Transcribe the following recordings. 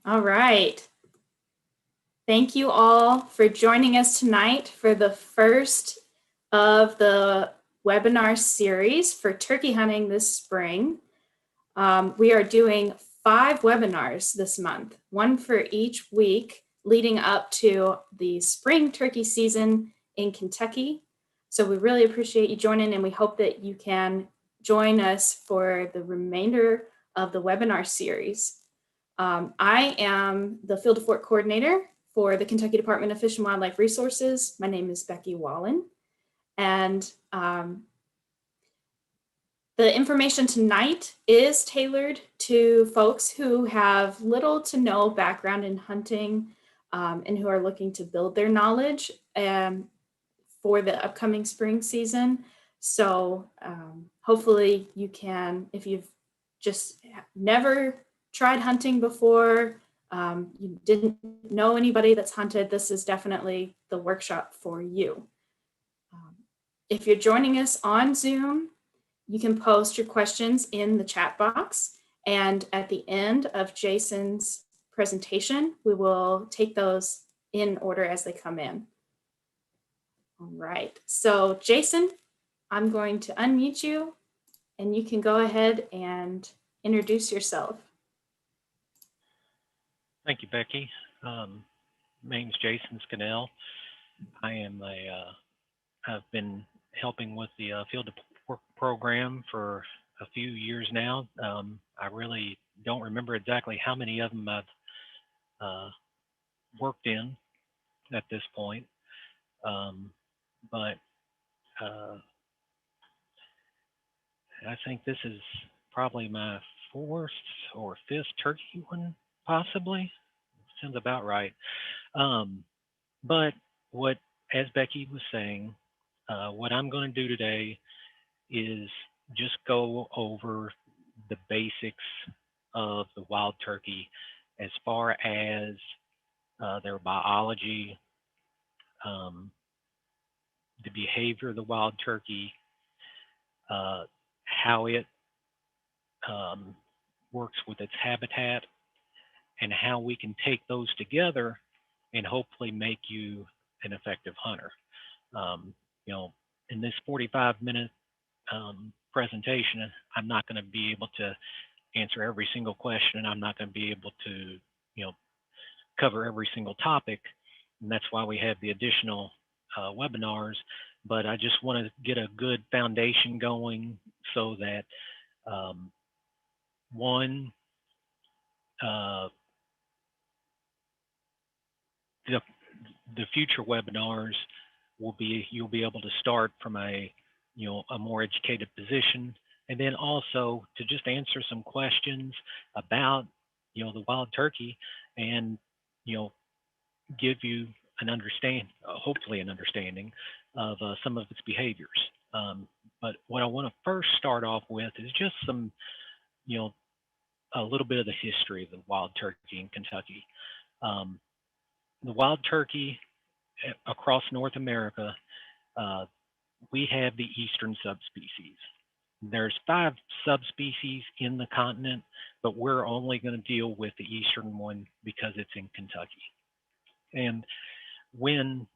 All right. Thank you all for joining us tonight for the first of the webinar series for turkey hunting this spring. We are doing 5 webinars this month, one for each week leading up to the spring turkey season in Kentucky. So we really appreciate you joining, and we hope that you can join us for the remainder of the webinar series. I am the Field to Fork Coordinator for the Kentucky Department of Fish and Wildlife Resources. My name is Becky Wallen, and the information tonight is tailored to folks who have little to no background in hunting and who are looking to build their knowledge for the upcoming spring season. So hopefully you can, if you've just never tried hunting before, you didn't know anybody that's hunted, this is definitely the workshop for you. If you're joining us on Zoom, you can post your questions in the chat box, and at the end of Jason's presentation, we will take those in order as they come in. All right, so Jason, I'm going to unmute you, and you can go ahead and introduce yourself. Thank you, Becky. My name's Jason Scannell. I've been helping with the Field to Fork program for a few years now. I really don't remember exactly how many of them I've worked in at this point, but I think this is probably my 4th or 5th turkey one, possibly. Sounds about right. But as Becky was saying, what I'm going to do today is just go over the basics of the wild turkey as far as their biology, the behavior of the wild turkey, how it works with its habitat, and how we can take those together and hopefully make you an effective hunter. In this 45-minute presentation, I'm not going to be able to answer every single question. I'm not going to be able to, cover every single topic, and that's why we have the additional webinars. But I just want to get a good foundation going so that one, the future webinars you'll be able to start from a more educated position, and then also to just answer some questions about the wild turkey, and give you an hopefully an understanding of some of its behaviors. But what I want to first start off with is just some a little bit of the history of the wild turkey in Kentucky. The wild turkey across North America, we have the eastern subspecies. There's 5 subspecies in the continent, but we're only going to deal with the eastern one because it's in Kentucky. And when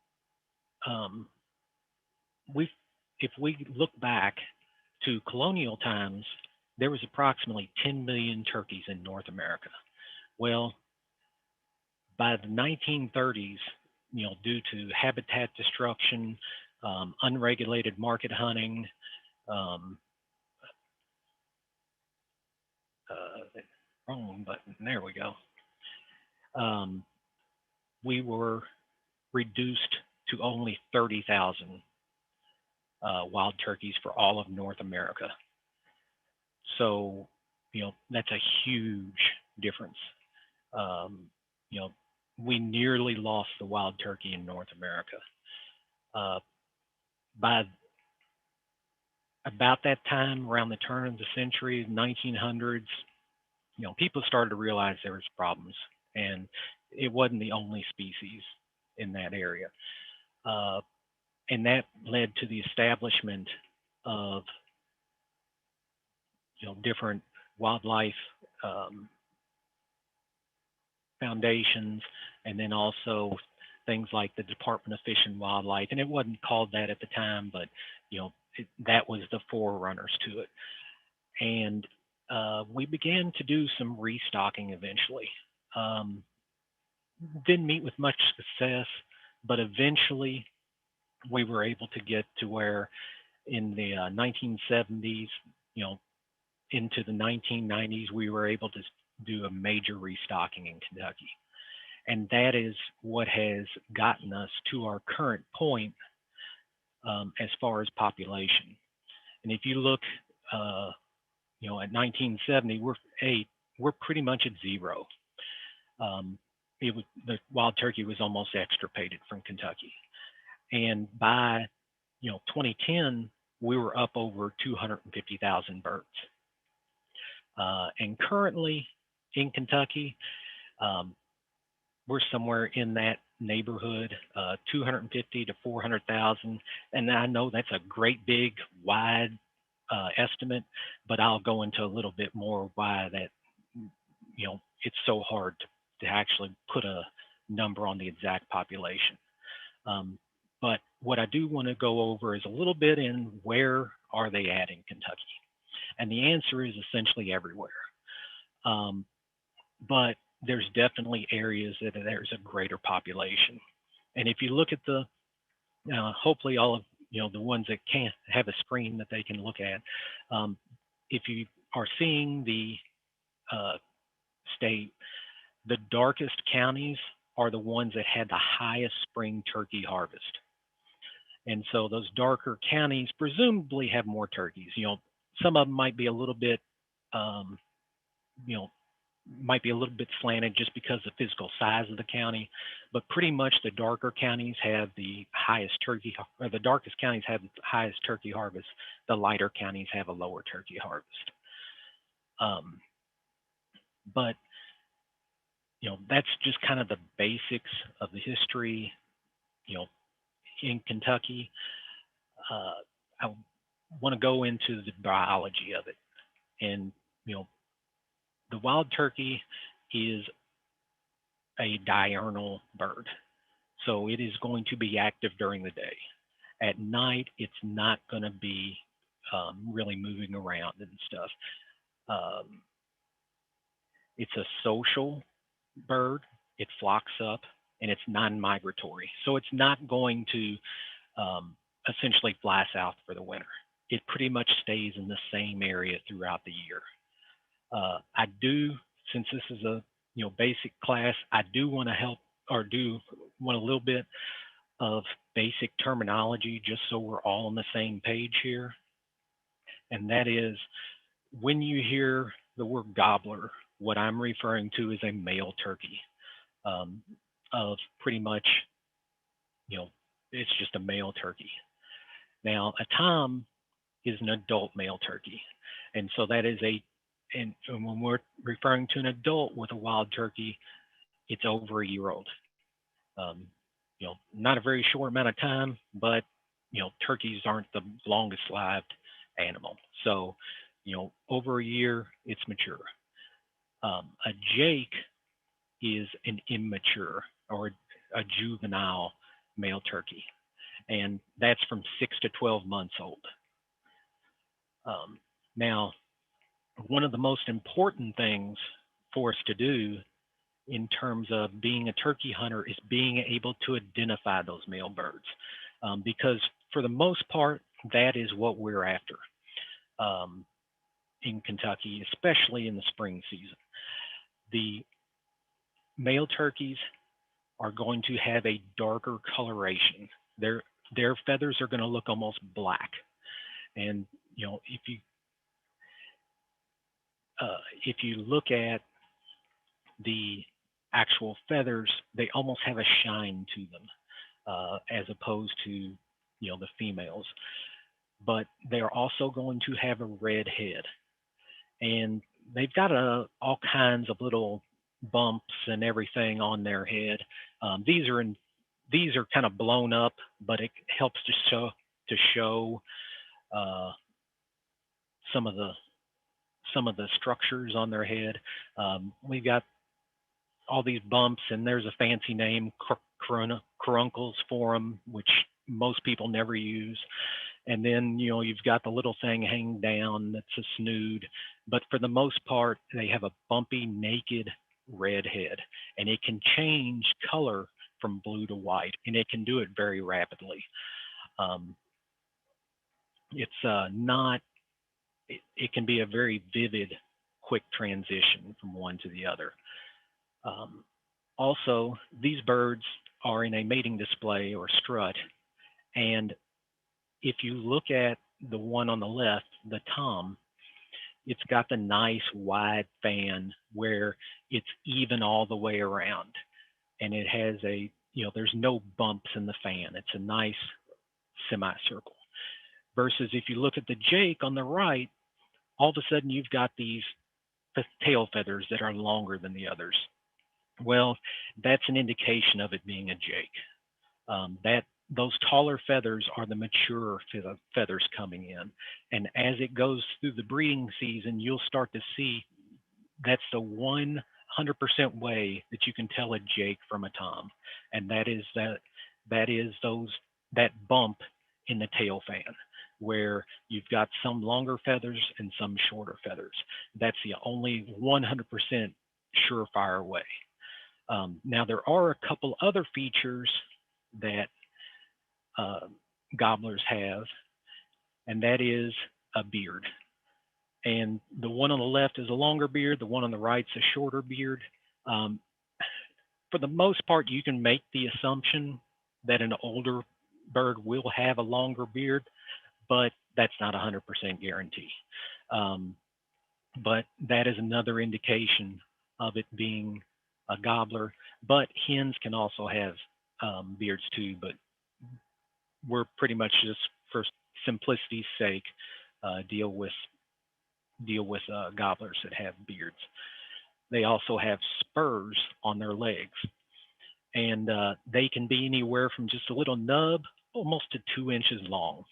if we look back to colonial times, there was approximately 10 million turkeys in North America. Well, by the 1930s, due to habitat destruction, unregulated market hunting, wrong button, there we go. We were reduced to only 30,000 wild turkeys for all of North America. So, that's a huge difference. We nearly lost the wild turkey in North America. By about that time, around the turn of the century, 1900s, people started to realize there was problems, and it wasn't the only species in that area. And that led to the establishment of different wildlife foundations, and then also things like the Department of Fish and Wildlife. And it wasn't called that at the time, but that was the forerunners to it. And we began to do some restocking eventually. Um, didn't meet with much success, but eventually we were able to get to where in the 1970s, you know, into the 1990s, we were able to do a major restocking in Kentucky. And that is what has gotten us to our current point as far as population. And if you look, at 1970, we're pretty much at zero. The wild turkey was almost extirpated from Kentucky, and by 2010, we were up over 250,000 birds. And currently in Kentucky, um, we're somewhere in that neighborhood, 250 to 400,000. And I know that's a great big wide estimate, but I'll go into a little bit more why that it's so hard to actually put a number on the exact population. But what I do want to go over is a little bit in where are they at in Kentucky, and the answer is essentially everywhere. But there's definitely areas that there's a greater population. And if you look at the, hopefully all of the ones that can't have a screen that they can look at, if you are seeing the state, the darkest counties are the ones that had the highest spring turkey harvest. And so those darker counties presumably have more turkeys. Some of them might be a little bit, might be a little bit slanted just because of the physical size of the county, but pretty much the darker counties have the highest turkey, or the darkest counties have the highest turkey harvest. The lighter counties have a lower turkey harvest. But that's just kind of the basics of the history, in Kentucky. I want to go into the biology of it. And, the wild turkey is a diurnal bird. So it is going to be active during the day. At night, it's not going to be really moving around and stuff. It's a social bird. It flocks up, and it's non-migratory. So it's not going to essentially fly south for the winter. It pretty much stays in the same area throughout the year. I do, since this is a basic class, I do want to help, or do want a little bit of basic terminology just so we're all on the same page here. And that is, when you hear the word gobbler, what I'm referring to is a male turkey of pretty much, it's just a male turkey. Now, a tom is an adult male turkey. And so that is and when we're referring to an adult with a wild turkey, it's over a year old. Not a very short amount of time, but turkeys aren't the longest lived animal. So, over a year, it's mature. A jake is an immature or a juvenile male turkey, and that's from 6 to 12 months old. Now, one of the most important things for us to do in terms of being a turkey hunter is being able to identify those male birds, because for the most part, that is what we're after in Kentucky, especially in the spring season. The male turkeys are going to have a darker coloration. Their feathers are going to look almost black, and if you look at the actual feathers, they almost have a shine to them, as opposed to the females. But they're also going to have a red head, and they've got all kinds of little bumps and everything on their head. These are kind of blown up, but it helps to show some of the structures on their head. We've got all these bumps, and there's a fancy name, caruncles for them, which most people never use. And then, you've got the little thing hanging down that's a snood. But for the most part, they have a bumpy, naked red head, and it can change color from blue to white, and it can do it very rapidly. Um, it's not, it can be a very vivid, quick transition from one to the other. Um, Also, these birds are in a mating display or strut, and if you look at the one on the left, the tom, it's got the nice wide fan where it's even all the way around, and it has there's no bumps in the fan. It's a nice semicircle. Versus if you look at the Jake on the right, all of a sudden you've got these tail feathers that are longer than the others. Well, that's an indication of it being a Jake. That those taller feathers are the mature feathers coming in, and as it goes through the breeding season, you'll start to see that's the 100% way that you can tell a Jake from a tom, and that bump in the tail fan where you've got some longer feathers and some shorter feathers. That's the only 100% surefire way. Now, there are a couple other features that uh, gobblers have, and that is a beard. And the one on the left is a longer beard, the one on the right's a shorter beard. Um, for the most part, you can make the assumption that an older bird will have a longer beard, but that's not a 100% guarantee. Um, but that is another indication of it being a gobbler. But hens can also have beards too, but we're pretty much just for simplicity's sake deal with gobblers that have beards. They also have spurs on their legs, and they can be anywhere from just a little nub almost to 2 inches long,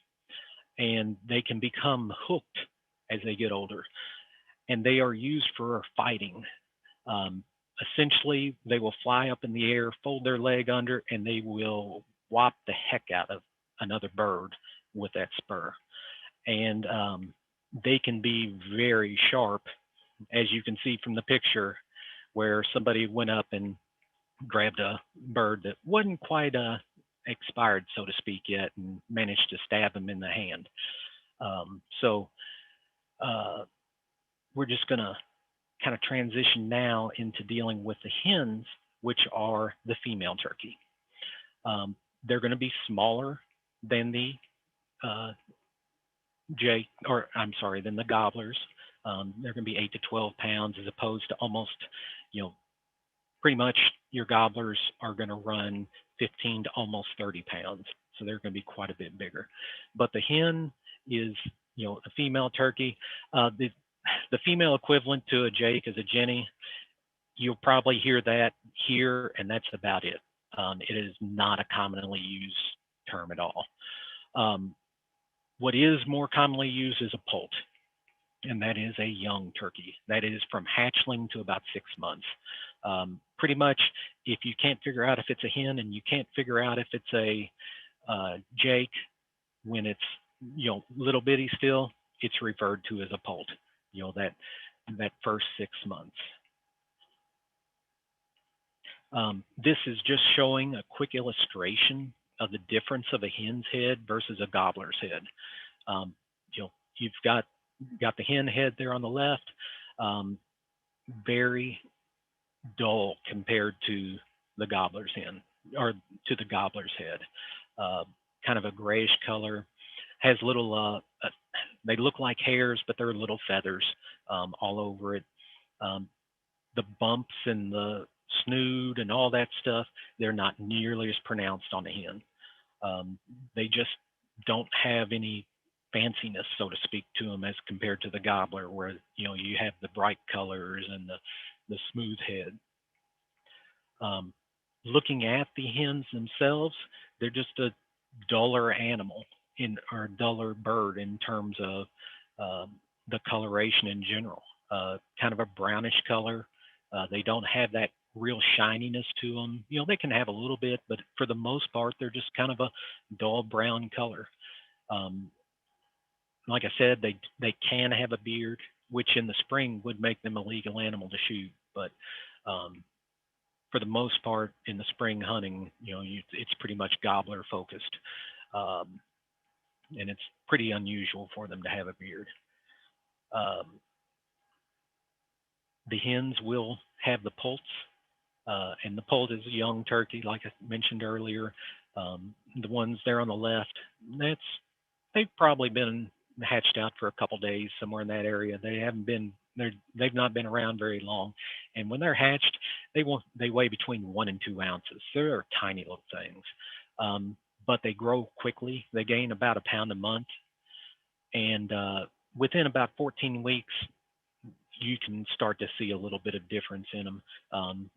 and they can become hooked as they get older, and they are used for fighting. Um, Essentially, they will fly up in the air, fold their leg under, and they will whop the heck out of another bird with that spur. And they can be very sharp, as you can see from the picture, where somebody went up and grabbed a bird that wasn't quite expired, so to speak, yet, and managed to stab him in the hand. So uh, we're just going to kind of transition now into dealing with the hens, which are the female turkey. They're going to be smaller than the uh, than the gobblers. They're going to be 8 to 12 pounds as opposed to almost, pretty much your gobblers are going to run 15 to almost 30 pounds. So they're going to be quite a bit bigger. But the hen is, a female turkey. The female equivalent to a Jake is a Jenny. You'll probably hear that here, and that's about it. It is not a commonly used term at all. What is more commonly used is a poult, and that is a young turkey. That is from hatchling to about 6 months. Pretty much, if you can't figure out if it's a hen and you can't figure out if it's a Jake when it's little bitty still, it's referred to as a poult. That first 6 months. This is just showing a quick illustration of the difference of a hen's head versus a gobbler's head. You've got the hen head there on the left, very dull compared to the gobbler's hen or to the gobbler's head. Kind of a grayish color, has little, they look like hairs, but they're little feathers all over it. The bumps and the snood and all that stuff, they're not nearly as pronounced on a hen. They just don't have any fanciness, so to speak, to them as compared to the gobbler, where you have the bright colors and the smooth head. Looking at the hens themselves, they're just a duller animal or a duller bird in terms of the coloration in general. Kind of a brownish color. They don't have that real shininess to them. You know, they can have a little bit, but for the most part, they're just kind of a dull brown color. Um, like I said, they can have a beard, which in the spring would make them a legal animal to shoot. But um, for the most part, in the spring hunting, you know, it's pretty much gobbler focused, um, and it's pretty unusual for them to have a beard. Um, the hens will have the poults, and the poult is a young turkey, like I mentioned earlier. The ones there on the left, that's they've probably been hatched out for a couple days somewhere in that area. They haven't been they've not been around very long, and when they're hatched, they weigh between 1 and 2 ounces. They're tiny little things, um, but they grow quickly. They gain about a pound a month, and within about 14 weeks, you can start to see a little bit of difference in them. Um,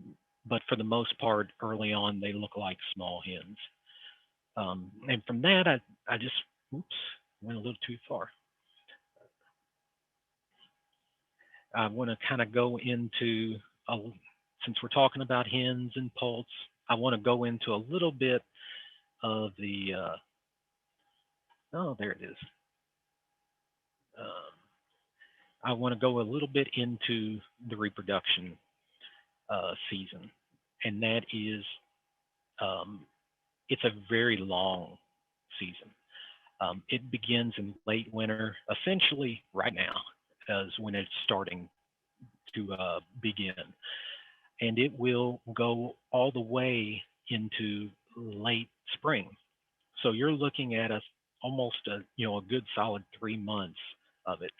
but for the most part, early on, they look like small hens. And from that, I just, oops, went a little too far. I want to kind of go into, a, since we're talking about hens and poults, I want to go into a little bit of the, oh, there it is. Um, I want to go a little bit into the reproduction season, and that is um, it's a very long season. It begins in late winter, essentially right now, is when it's starting to begin, and it will go all the way into late spring. So you're looking at almost a good solid 3 months of it.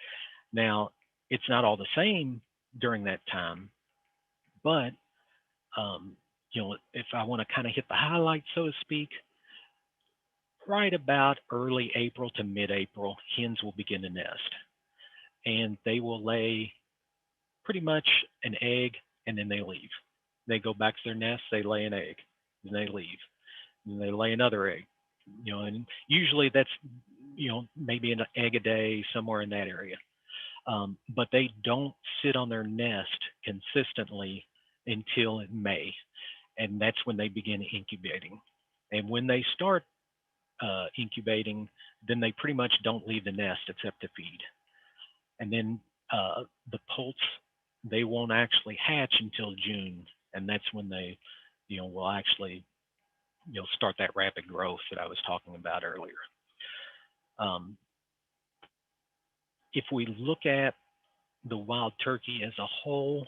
Now, it's not all the same during that time, but if I want to kind of hit the highlights, so to speak, right about early April to mid-April, hens will begin to nest, and they will lay pretty much an egg, and then they leave. They go back to their nest, they lay an egg, and they leave, and they lay another egg. And usually that's maybe an egg a day, somewhere in that area. But they don't sit on their nest consistently until May, and that's when they begin incubating. And when they start incubating, then they pretty much don't leave the nest except to feed. And then the poults, they won't actually hatch until June, and that's when they, will actually, start that rapid growth that I was talking about earlier. Um, if we look at the wild turkey as a whole,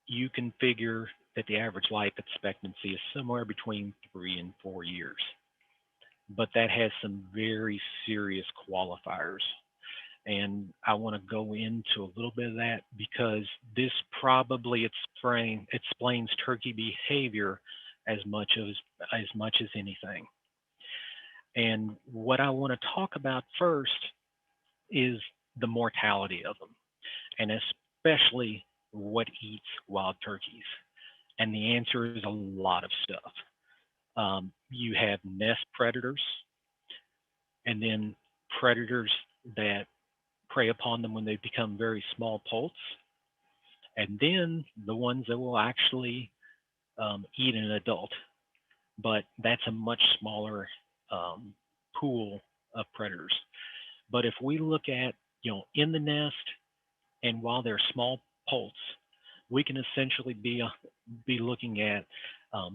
you can figure that the average life expectancy is somewhere between 3 and 4 years. But that has some very serious qualifiers. And I want to go into a little bit of that because this probably explains turkey behavior as much as anything. And what I want to talk about first is the mortality of them, and especially what eats wild turkeys. And the answer is a lot of stuff. You have nest predators, and then predators that prey upon them when they become very small poults, and then the ones that will actually eat an adult. But that's a much smaller um, pool of predators. But if we look at, in the nest and while they're small poults, we can essentially be looking at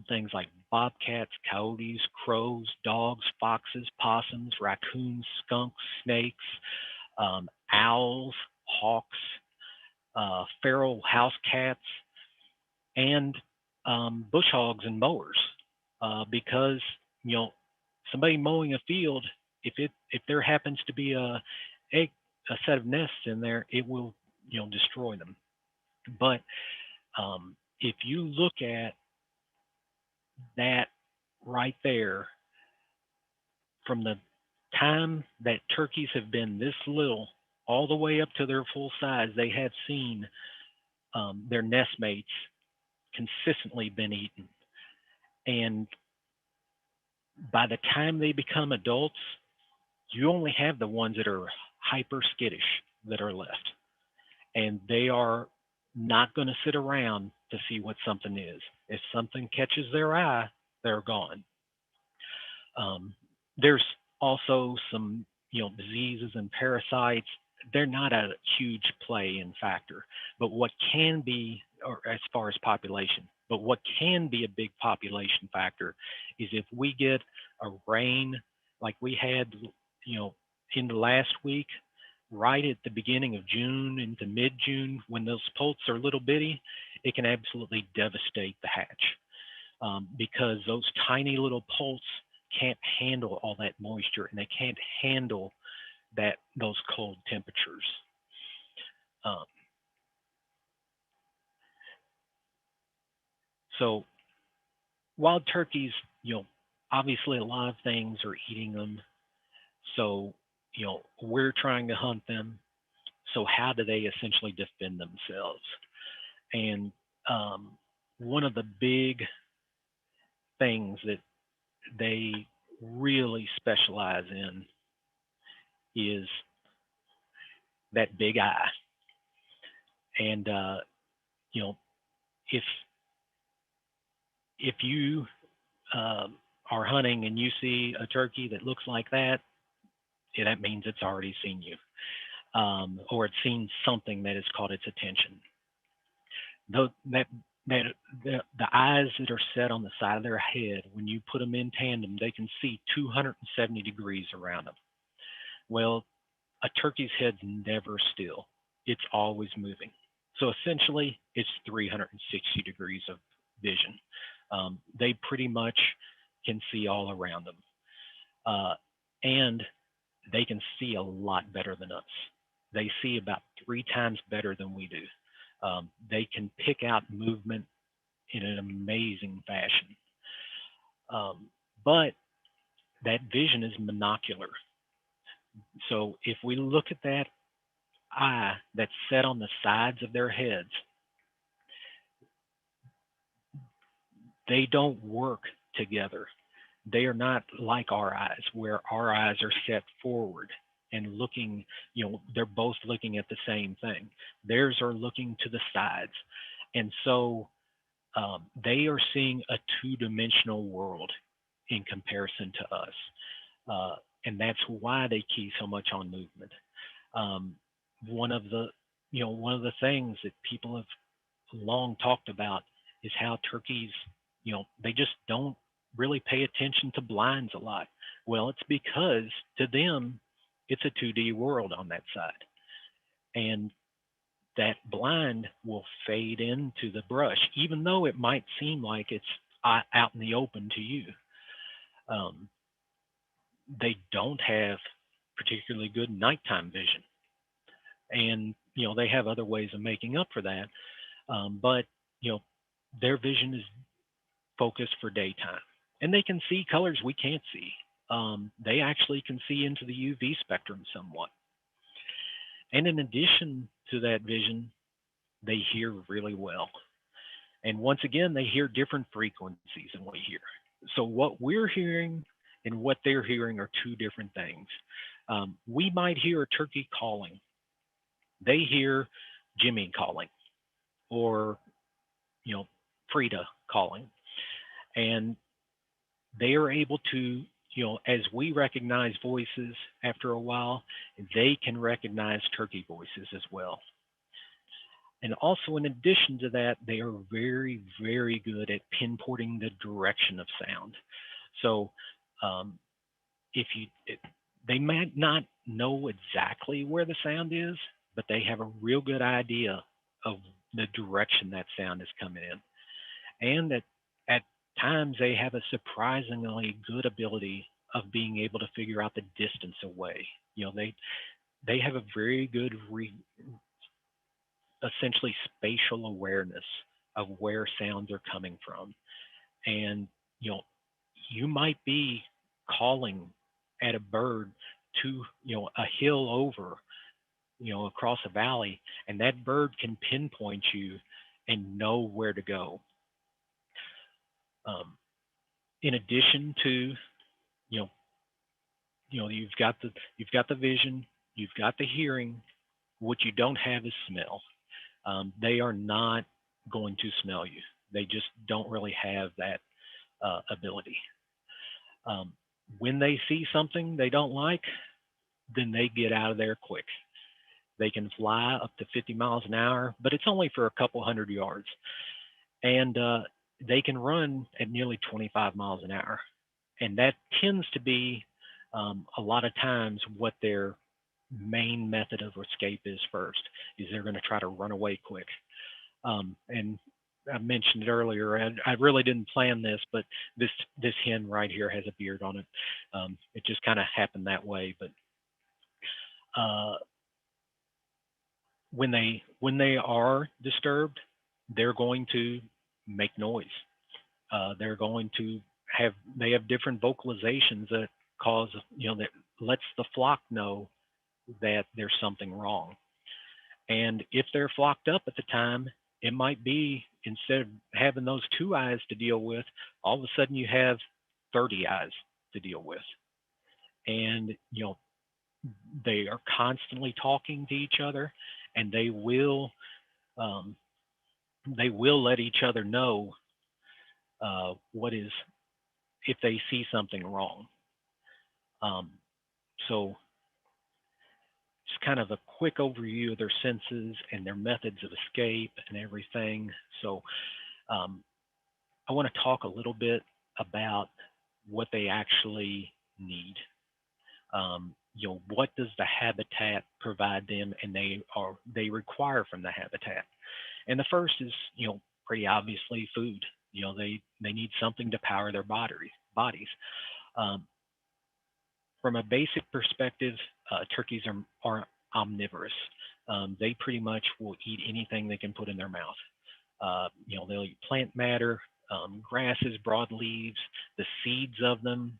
things like bobcats, coyotes, crows, dogs, foxes, possums, raccoons, skunks, snakes, owls, hawks, feral house cats, and bush hogs and mowers. Because somebody mowing a field, if there happens to be a set of nests in there, it will destroy them. But if you look at that right there, from the time that turkeys have been this little all the way up to their full size, they have seen their nest mates consistently been eaten. And by the time they become adults, you only have the ones that are hyper skittish that are left. And they are not going to sit around to see what something is. If something catches their eye, they're gone. Um, there's also some, diseases and parasites. They're not a huge play in factor, but what can be, or as far as population, but what can be a big population factor is if we get a rain like we had, in the last week, right at the beginning of June into mid-June, when those poults are little bitty, it can absolutely devastate the hatch because those tiny little poults can't handle all that moisture and they can't handle those cold temperatures. Um, so wild turkeys, obviously a lot of things are eating them. So, we're trying to hunt them. So how do they essentially defend themselves? And one of the big things that they really specialize in is that big eye. And you know, if you are hunting and you see a turkey that looks like that, yeah, that means it's already seen you, or it's seen something that has caught its attention. Though that the eyes that are set on the side of their head, when you put them in tandem, they can see 270 degrees around them. Well, a turkey's head's never still; it's always moving. So essentially, it's 360 degrees of vision. They pretty much can see all around them, and they can see a lot better than us. They see about 3 times better than we do. They can pick out movement in an amazing fashion. But that vision is monocular. So if we look at that eye that's set on the sides of their heads, they don't work together. They are not like our eyes, where our eyes are set forward and looking, they're both looking at the same thing. Theirs are looking to the sides. And so they are seeing a two-dimensional world in comparison to us. And that's why they key so much on movement. Um, one of the, one of the things that people have long talked about is how turkeys, they just don't really pay attention to blinds a lot. Well, it's because to them, it's a 2D world on that side. And that blind will fade into the brush, even though it might seem like it's out in the open to you. Um, they don't have particularly good nighttime vision. And, they have other ways of making up for that. But, their vision is focused for daytime. And they can see colors we can't see. They actually can see into the UV spectrum somewhat. And in addition to that vision, they hear really well. And once again, they hear different frequencies than we hear. So what we're hearing and what they're hearing are two different things. We might hear a turkey calling. They hear Jimmy calling, or Frida calling, and they are able to, as we recognize voices after a while, they can recognize turkey voices as well. And also, in addition to that, they are very, very good at pinpointing the direction of sound. So, um, if you, they might not know exactly where the sound is, but they have a real good idea of the direction that sound is coming in, and that at times they have a surprisingly good ability of being able to figure out the distance away. They have a very good essentially spatial awareness of where sounds are coming from. And, you might be calling at a bird to, a hill over, across a valley, and that bird can pinpoint you and know where to go. Um, in addition to, you know, you've got the vision, you've got the hearing. What you don't have is smell. They are not going to smell you. They just don't really have that ability. Um, when they see something they don't like, then they get out of there quick. They can fly up to 50 miles an hour, but it's only for a couple hundred yards. And they can run at nearly 25 miles an hour. And that tends to be a lot of times what their main method of escape is first, is they're going to try to run away quick. And I mentioned it earlier, and I really didn't plan this, but this hen right here has a beard on it. It just kind of happened that way. But uh, when they are disturbed, they're going to make noise. They're going to they have different vocalizations that cause, that lets the flock know that there's something wrong. And if they're flocked up at the time, it might be, instead of having those 2 eyes to deal with, all of a sudden you have 30 eyes to deal with. And they are constantly talking to each other, and um, they will let each other know what is, if they see something wrong. Um, so just kind of a quick overview of their senses and their methods of escape and everything. So um, I want to talk a little bit about what they actually need. What does the habitat provide them, and they require from the habitat? And the first is, pretty obviously food. They need something to power their bodies. Um, from a basic perspective, turkeys are omnivorous. They pretty much will eat anything they can put in their mouth. They'll eat plant matter, grasses, broadleaves, the seeds of them,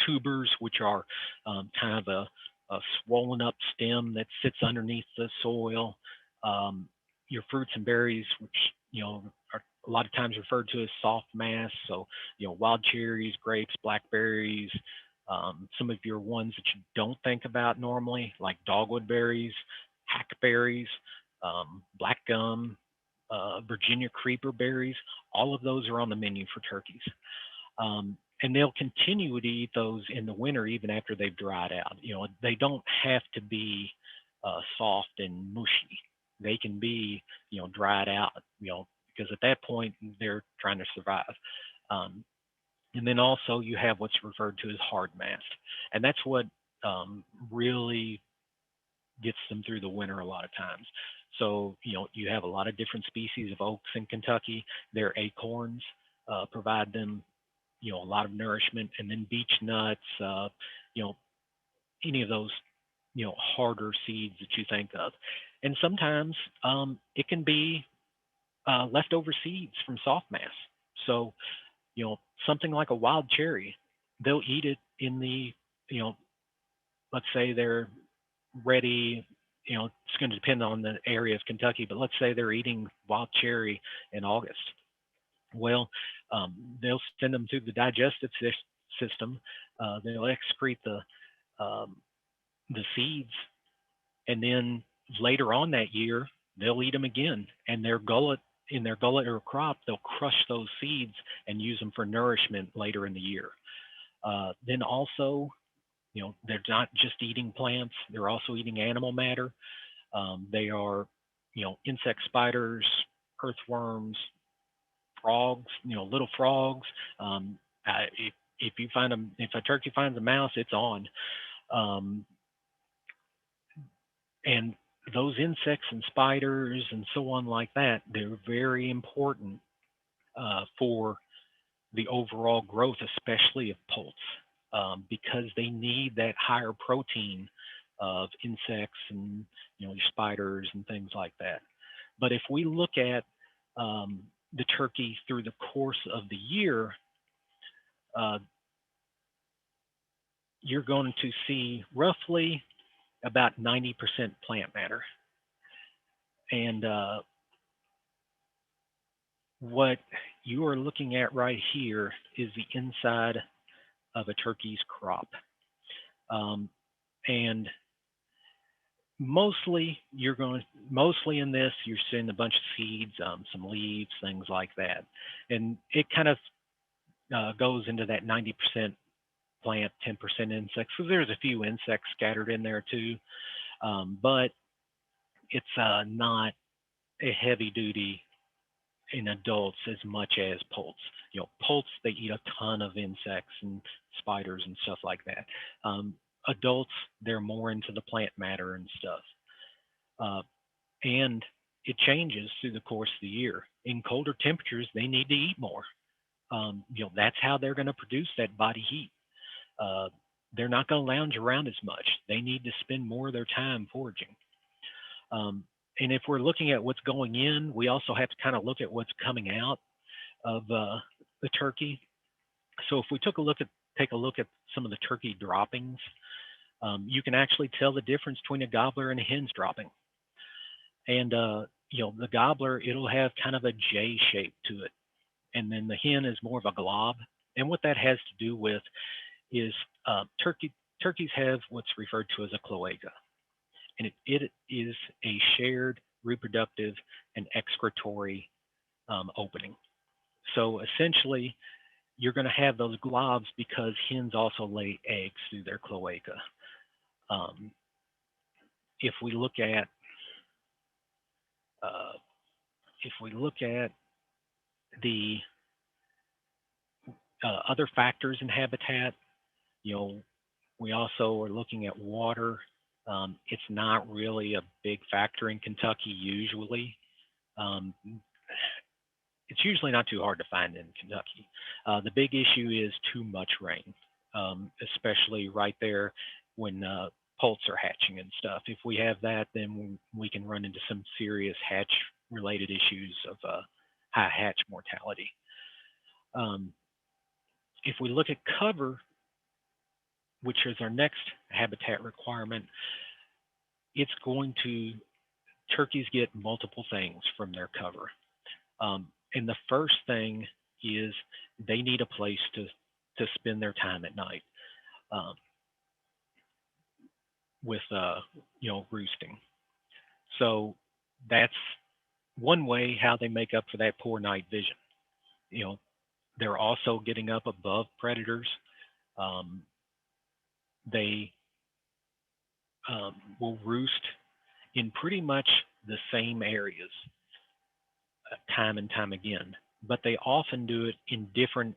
tubers, which are kind of a swollen up stem that sits underneath the soil. Um, your fruits and berries, which are a lot of times referred to as soft mass. So wild cherries, grapes, blackberries. Some of your ones that you don't think about normally, like dogwood berries, hackberries, black gum, Virginia creeper berries. All of those are on the menu for turkeys. And they'll continue to eat those in the winter even after they've dried out. They don't have to be soft and mushy. They can be, dried out, because at that point they're trying to survive. Um, and then also you have what's referred to as hard mass, and that's what really gets them through the winter a lot of times. So, you have a lot of different species of oaks in Kentucky. Their acorns provide them, a lot of nourishment, and then beech nuts, you know, any of those, harder seeds that you think of. And sometimes it can be leftover seeds from soft mass. So, something like a wild cherry, they'll eat it in the, you know, let's say they're ready. It's going to depend on the area of Kentucky, but let's say they're eating wild cherry in August. Well, they'll send them through the digestive system. They'll excrete um, the seeds, and then later on that year, they'll eat them again. And in their gullet or crop, they'll crush those seeds and use them for nourishment later in the year. Then also, they're not just eating plants; they're also eating animal matter. They are, insect spiders, earthworms, frogs, little frogs. If you find them, if a turkey finds a mouse, it's on. Um, and those insects and spiders and so on like that, they're very important for the overall growth, especially of poults, because they need that higher protein of insects and your spiders and things like that. But if we look at the turkey through the course of the year, uh, you're going to see roughly about 90% plant matter. And what you are looking at right here is the inside of a turkey's crop. And Mostly in this, you're seeing a bunch of seeds, some leaves, things like that. And it kind of goes into that 90% plant, 10% insects. So there's a few insects scattered in there too, but it's not a heavy duty in adults as much as poults. Poults, they eat a ton of insects and spiders and stuff like that. Adults, they're more into the plant matter and stuff. Uh, and it changes through the course of the year. In colder temperatures, they need to eat more. That's how they're going to produce that body heat. Uh, they're not going to lounge around as much. They need to spend more of their time foraging. Um, and if we're looking at what's going in, we also have to kind of look at what's coming out of the turkey. So if we take a look at some of the turkey droppings, you can actually tell the difference between a gobbler and a hen's dropping. And the gobbler, it'll have kind of a J shape to it, and then the hen is more of a glob. And what that has to do with is turkeys have what's referred to as a cloaca, and it is a shared reproductive and excretory opening. So essentially, you're going to have those globs because hens also lay eggs through their cloaca. Um, if we look at uh, if we look at the other factors in habitat, you know, we also are looking at water. It's not really a big factor in Kentucky usually. Um, it's usually not too hard to find in Kentucky. The big issue is too much rain, especially right there when poults are hatching and stuff. If we have that, then we can run into some serious hatch related issues of high hatch mortality. Um, if we look at cover, which is our next habitat requirement, it's going to, turkeys get multiple things from their cover. And the first thing is they need a place to spend their time at night um, with, roosting. So that's one way how they make up for that poor night vision. You know, they're also getting up above predators. Um, they will roost in pretty much the same areas time and time again, but they often do it in different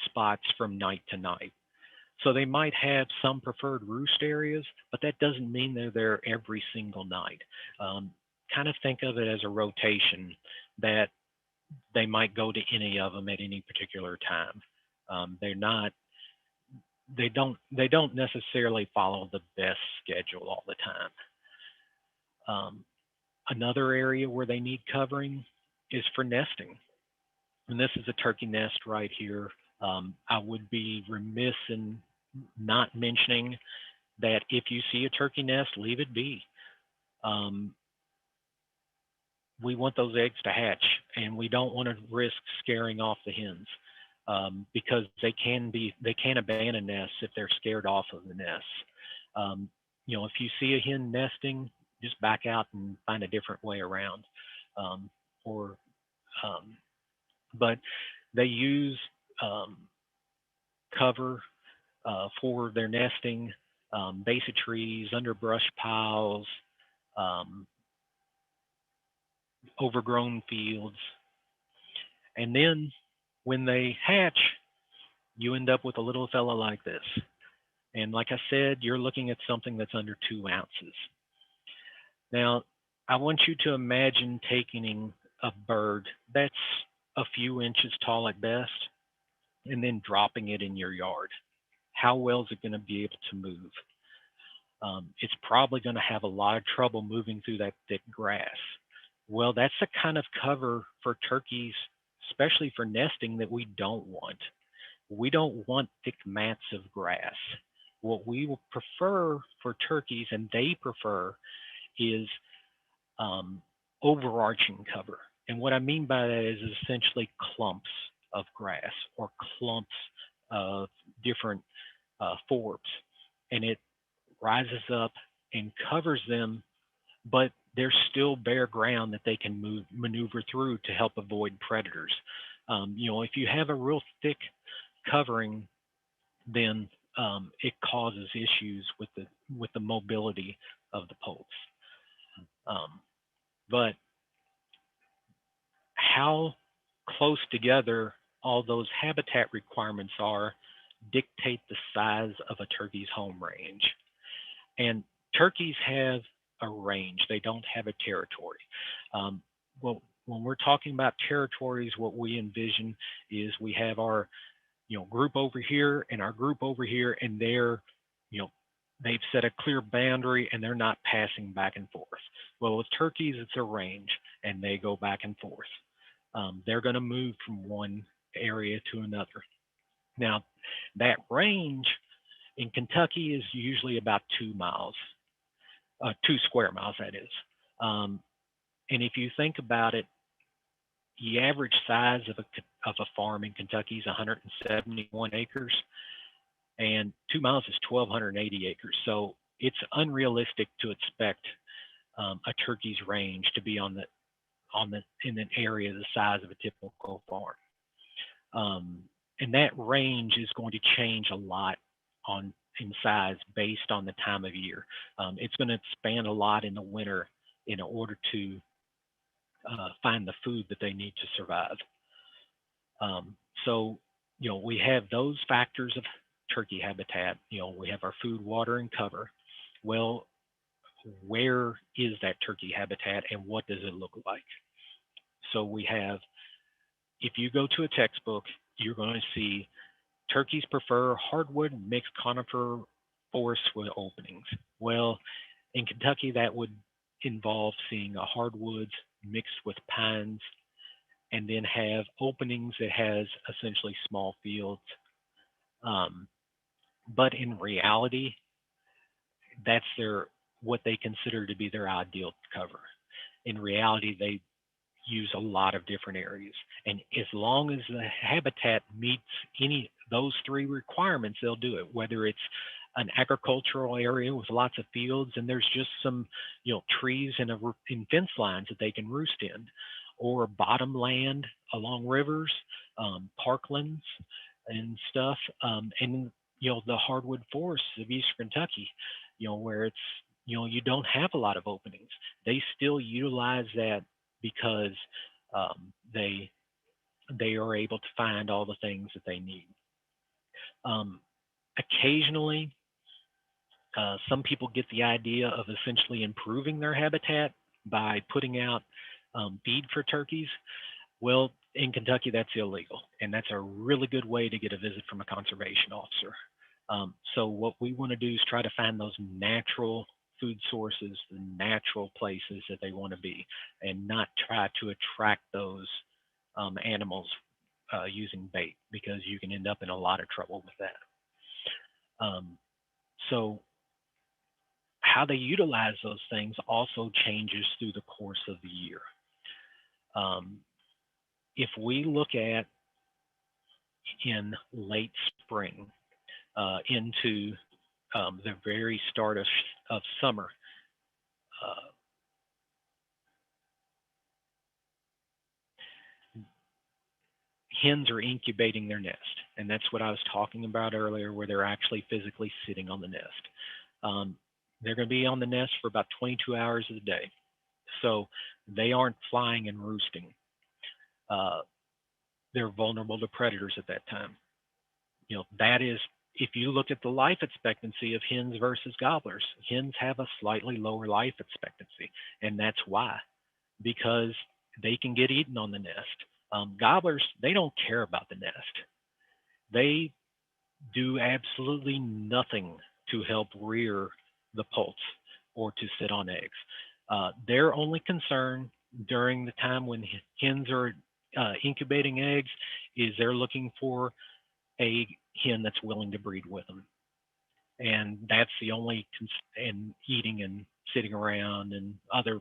spots from night to night. So they might have some preferred roost areas, but that doesn't mean they're there every single night. Um, Kind of think of it as a rotation that they might go to any of them at any particular time. They're not, they don't necessarily follow the best schedule all the time. Um, Another area where they need covering is for nesting. And this is a turkey nest right here. I would be remiss in not mentioning that if you see a turkey nest, leave it be. Um, we want those eggs to hatch, and we don't want to risk scaring off the hens because they can abandon nests if they're scared off of the nests. Um, if you see a hen nesting, just back out and find a different way around. Um, or, but they use um, cover for their nesting, base of trees, underbrush piles, um, overgrown fields. And then when they hatch, you end up with a little fella like this. And like I said, you're looking at something that's under 2 ounces. Now, I want you to imagine taking a bird that's a few inches tall at best and then dropping it in your yard. How well is it going to be able to move? It's probably going to have a lot of trouble moving through that thick grass. Well, that's the kind of cover for turkeys, especially for nesting, that we don't want. We don't want thick mats of grass. What we will prefer for turkeys, and they prefer, is um, overarching cover. And what I mean by that is essentially clumps of grass or clumps of different forbs. And it rises up and covers them but there's still bare ground that they can maneuver through to help avoid predators. If you have a real thick covering, then it causes issues with the mobility of the poults. But how close together all those habitat requirements are dictate the size of a turkey's home range. And turkeys have a range, they don't have a territory. Well, when we're talking about territories, what we envision is we have our group over here and our group over here, and they've set a clear boundary and they're not passing back and forth. Well, with turkeys, it's a range and they go back and forth. They're going to move from one area to another. Now, that range in Kentucky is usually about 2 miles, 2 square miles, that is. And if you think about it, the average size of a farm in Kentucky is 171 acres, and 2 miles is 1,280 acres. So it's unrealistic to expect a turkey's range to be in an area the size of a typical farm. And that range is going to change a lot in size based on the time of year. It's going to expand a lot in the winter in order to find the food that they need to survive. So, we have those factors of turkey habitat. We have our food, water, and cover. Well, where is that turkey habitat and what does it look like? So we have, if you go to a textbook, you're going to see turkeys prefer hardwood mixed conifer forests with openings. Well, in Kentucky, that would involve seeing a hardwoods mixed with pines and then have openings that has essentially small fields. But in reality, that's what they consider to be their ideal cover. In reality, they use a lot of different areas. And as long as the habitat meets any those 3 requirements, they'll do it, whether it's an agricultural area with lots of fields and there's just some trees and fence lines that they can roost in, or bottom land along rivers, parklands and stuff, and the hardwood forests of Eastern Kentucky, where it's you don't have a lot of openings. They still utilize that because they are able to find all the things that they need. Occasionally, some people get the idea of essentially improving their habitat by putting out feed for turkeys. Well, in Kentucky, that's illegal, and that's a really good way to get a visit from a conservation officer. So what we want to do is try to find those natural food sources, the natural places that they want to be, and not try to attract those animals using bait, because you can end up in a lot of trouble with that. So how they utilize those things also changes through the course of the year. If we look at in late spring into the very start of summer, hens are incubating their nest, and that's what I was talking about earlier, where they're actually physically sitting on the nest. They're going to be on the nest for about 22 hours of the day, so they aren't flying and roosting. They're vulnerable to predators at that time. That is, if you look at the life expectancy of hens versus gobblers, hens have a slightly lower life expectancy, and that's why, because they can get eaten on the nest. Gobblers, they don't care about the nest. They do absolutely nothing to help rear the poults or to sit on eggs. Their only concern during the time when hens are incubating eggs is they're looking for a hen that's willing to breed with them. And that's the only, and eating and sitting around and other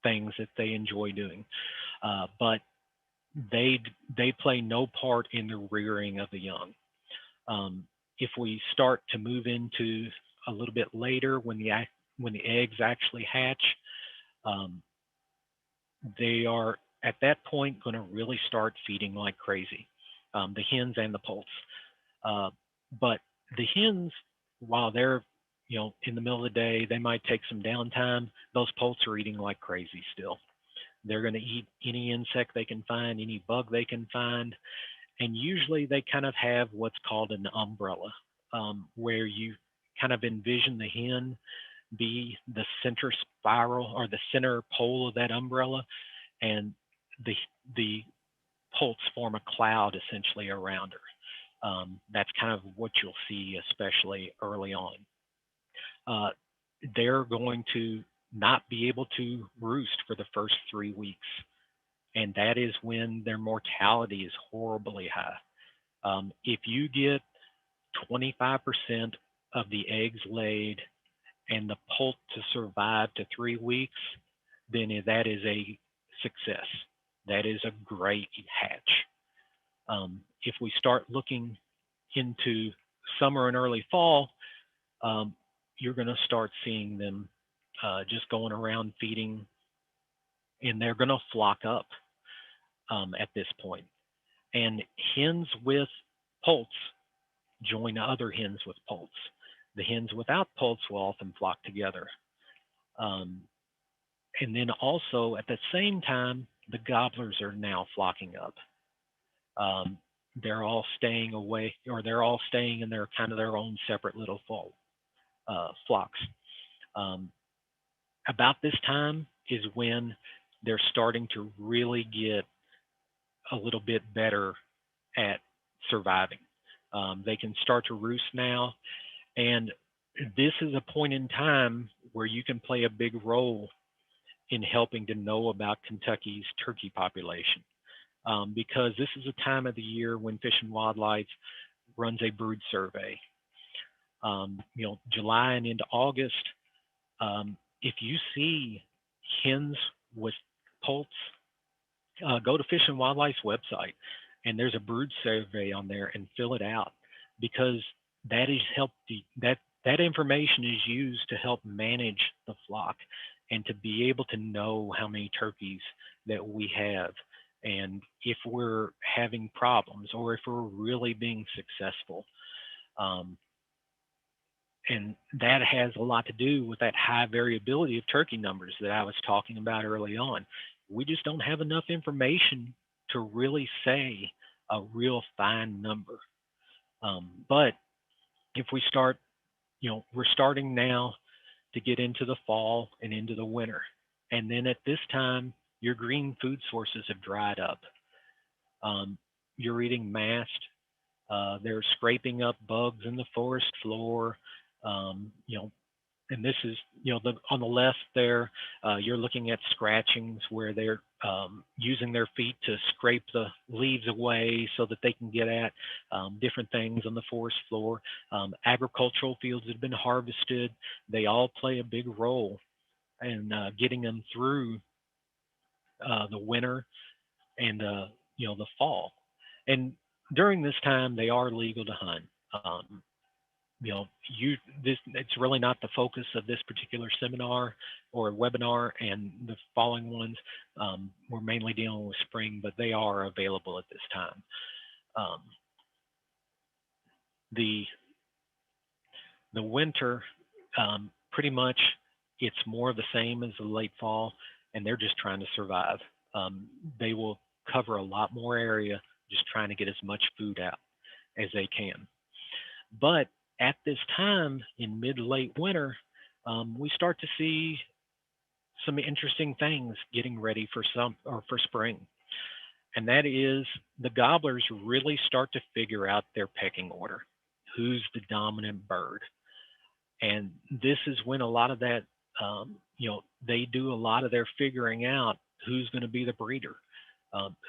things that they enjoy doing. But they play no part in the rearing of the young. If we start to move into a little bit later, when when the eggs actually hatch, um, they are at that point going to really start feeding like crazy, the hens and the poults. Uh, but the hens, while they're in the middle of the day, they might take some downtime. Those poults are eating like crazy still. They're going to eat any insect they can find, any bug they can find, and usually they kind of have what's called an umbrella, where you kind of envision the hen be the center spiral or the center pole of that umbrella, and the the poults form a cloud essentially around her. That's kind of what you'll see, especially early on. Uh, they're going to not be able to roost for the first 3 weeks, and that is when their mortality is horribly high. If you get 25% of the eggs laid and the poult to survive to 3 weeks, then that is a success. That is a great hatch. If we start looking into summer and early fall, um, you're going to start seeing them just going around feeding, and they're going to flock up at this point. And hens with poults join other hens with poults. The hens without poults will often flock together. Um, and then also at the same time, the gobblers are now flocking up. Um, they're all staying away, or they're all staying in their kind of their own separate little flocks. Um, about this time is when they're starting to really get a little bit better at surviving. They can start to roost now, and this is a point in time where you can play a big role in helping to know about Kentucky's turkey population, because this is a time of the year when Fish and Wildlife runs a brood survey. July and into August, if you see hens with poults, go to Fish and Wildlife's website, and there's a brood survey on there, and fill it out, because that is that information is used to help manage the flock and to be able to know how many turkeys that we have, and if we're having problems or if we're really being successful. Um, and that has a lot to do with that high variability of turkey numbers that I was talking about early on. We just don't have enough information to really say a real fine number. But if we start, we're starting now to get into the fall and into the winter. And then at this time, your green food sources have dried up. You're eating mast. They're scraping up bugs in the forest floor. You know, and this is, on the left there, you're looking at scratchings where they're using their feet to scrape the leaves away so that they can get at different things on the forest floor. Agricultural fields that have been harvested, they all play a big role in getting them through the winter and the fall. And during this time, they are legal to hunt. Um, it's really not the focus of this particular seminar or webinar, and the following ones we're mainly dealing with spring, but they are available at this time. Um, the winter, pretty much it's more of the same as the late fall, and they're just trying to survive. They will cover a lot more area just trying to get as much food out as they can. But at this time in mid late winter, we start to see some interesting things getting ready for spring. And that is the gobblers really start to figure out their pecking order. Who's the dominant bird? And this is when a lot of that, they do a lot of their figuring out who's going to be the breeder,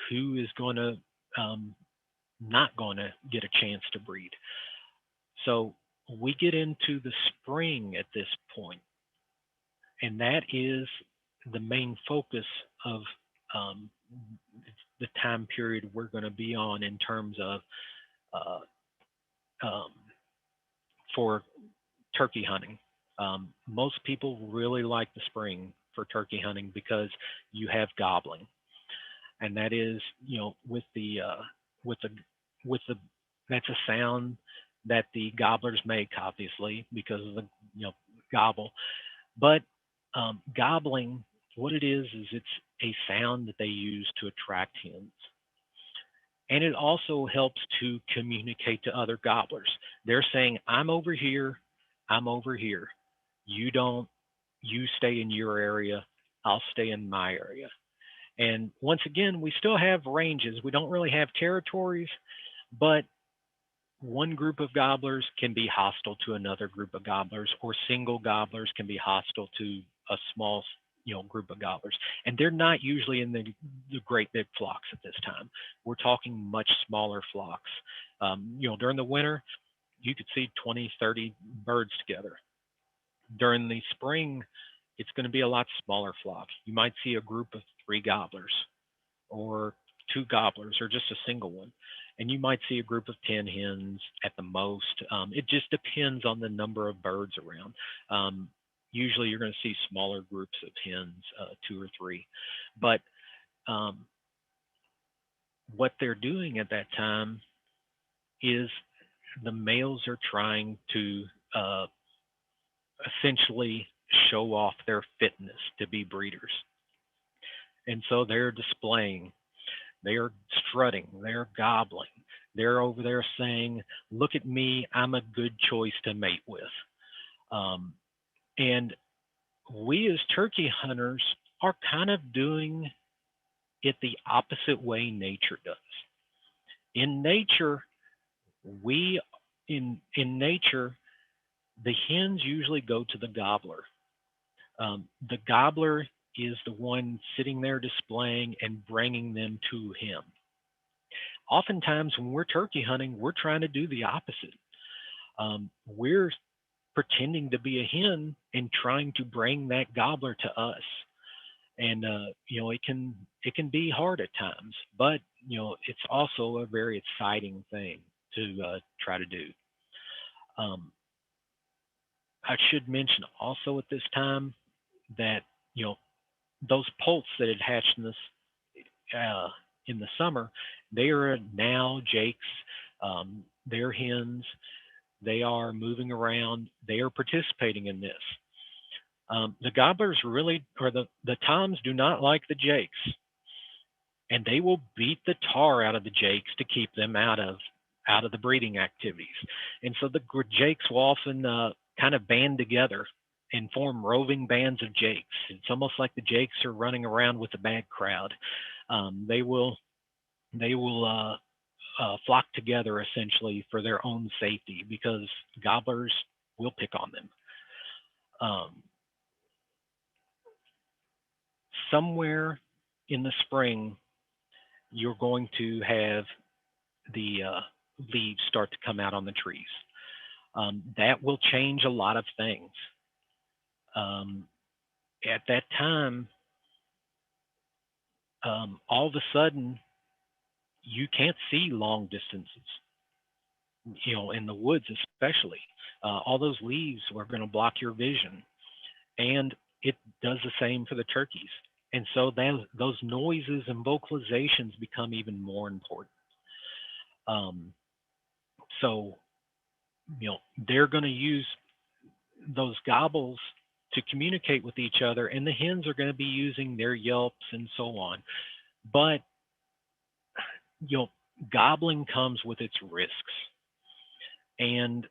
who is going to not going to get a chance to breed. So we get into the spring at this point, and that is the main focus of um, the time period we're going to be on in terms of uh, um, for turkey hunting. Most people really like the spring for turkey hunting because you have gobbling, and that is, with with the with the that's a sound that the gobblers make, obviously, because of the gobble. But gobbling, what it is it's a sound that they use to attract hens. And it also helps to communicate to other gobblers. They're saying, I'm over here, I'm over here. You don't, you stay in your area, I'll stay in my area. And once again, we still have ranges. We don't really have territories, but one group of gobblers can be hostile to another group of gobblers, or single gobblers can be hostile to a small, group of gobblers. And they're not usually in the great big flocks at this time. We're talking much smaller flocks. During the winter, you could see 20, 30 birds together. During the spring, it's going to be a lot smaller flock. You might see a group of 3 gobblers, or 2 gobblers, or just a single one. And you might see a group of 10 hens at the most. It just depends on the number of birds around. Usually you're going to see smaller groups of hens, 2 or 3. But what they're doing at that time is the males are trying to essentially show off their fitness to be breeders. And so they're displaying, they are strutting, they're gobbling, they're over there saying, look at me, I'm a good choice to mate with. And we as turkey hunters are kind of doing it the opposite way nature does. In nature, we in nature, the hens usually go to the gobbler. The gobbler is the one sitting there displaying and bringing them to him. Oftentimes, when we're turkey hunting, we're trying to do the opposite. We're pretending to be a hen and trying to bring that gobbler to us. And it can be hard at times, but it's also a very exciting thing to try to do. I should mention also at this time that those poults that had hatched in the summer, they are now jakes. They're hens. They are moving around. They are participating in this. The gobblers really, or the toms, do not like the jakes, and they will beat the tar out of the jakes to keep them out of the breeding activities. And so the jakes will often kind of band together and form roving bands of jakes. It's almost like the jakes are running around with a bad crowd. They will flock together essentially for their own safety, because gobblers will pick on them. Somewhere in the spring, you're going to have the leaves start to come out on the trees. That will change a lot of things. At that time, all of a sudden, you can't see long distances, in the woods especially. All those leaves are going to block your vision. And it does the same for the turkeys. And so those noises and vocalizations become even more important. So, they're going to use those gobbles to communicate with each other, and the hens are going to be using their yelps and so on. But, gobbling comes with its risks. And,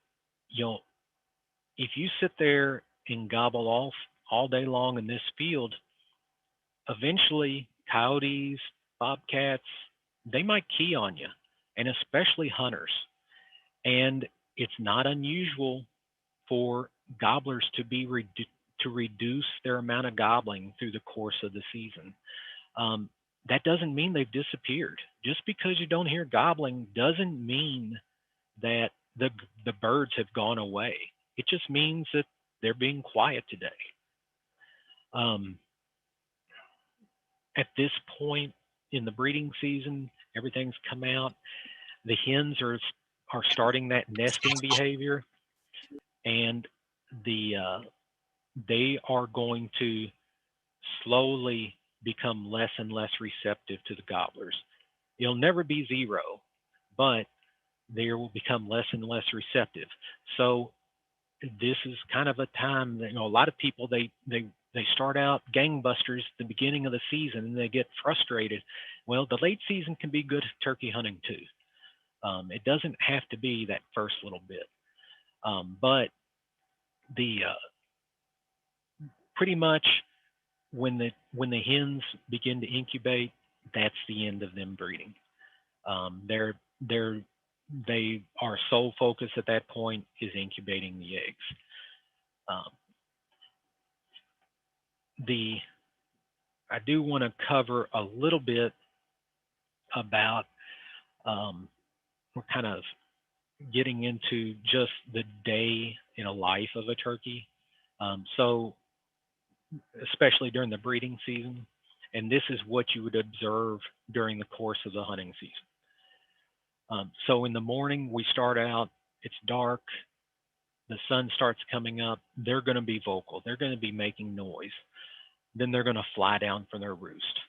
if you sit there and gobble all day long in this field, eventually coyotes, bobcats, they might key on you, and especially hunters. And it's not unusual for gobblers to reduce their amount of gobbling through the course of the season. That doesn't mean they've disappeared. Just because you don't hear gobbling doesn't mean that the birds have gone away. It just means that they're being quiet today. At this point in the breeding season, everything's come out. The hens are starting that nesting behavior, and the they are going to slowly become less and less receptive to the gobblers. It'll never be zero, but they will become less and less receptive. So this is kind of a time that, a lot of people, they start out gangbusters at the beginning of the season and they get frustrated. Well, the late season can be good turkey hunting too. It doesn't have to be that first little bit, but the pretty much when the hens begin to incubate, that's the end of them breeding. They're they are sole focus at that point is incubating the eggs. Um, the I do want to cover a little bit about we're kind of getting into just the day in a life of a turkey. So especially during the breeding season, and this is what you would observe during the course of the hunting season. So in the morning, we start out, it's dark, the sun starts coming up, they're going to be vocal, they're going to be making noise. Then they're going to fly down from their roost.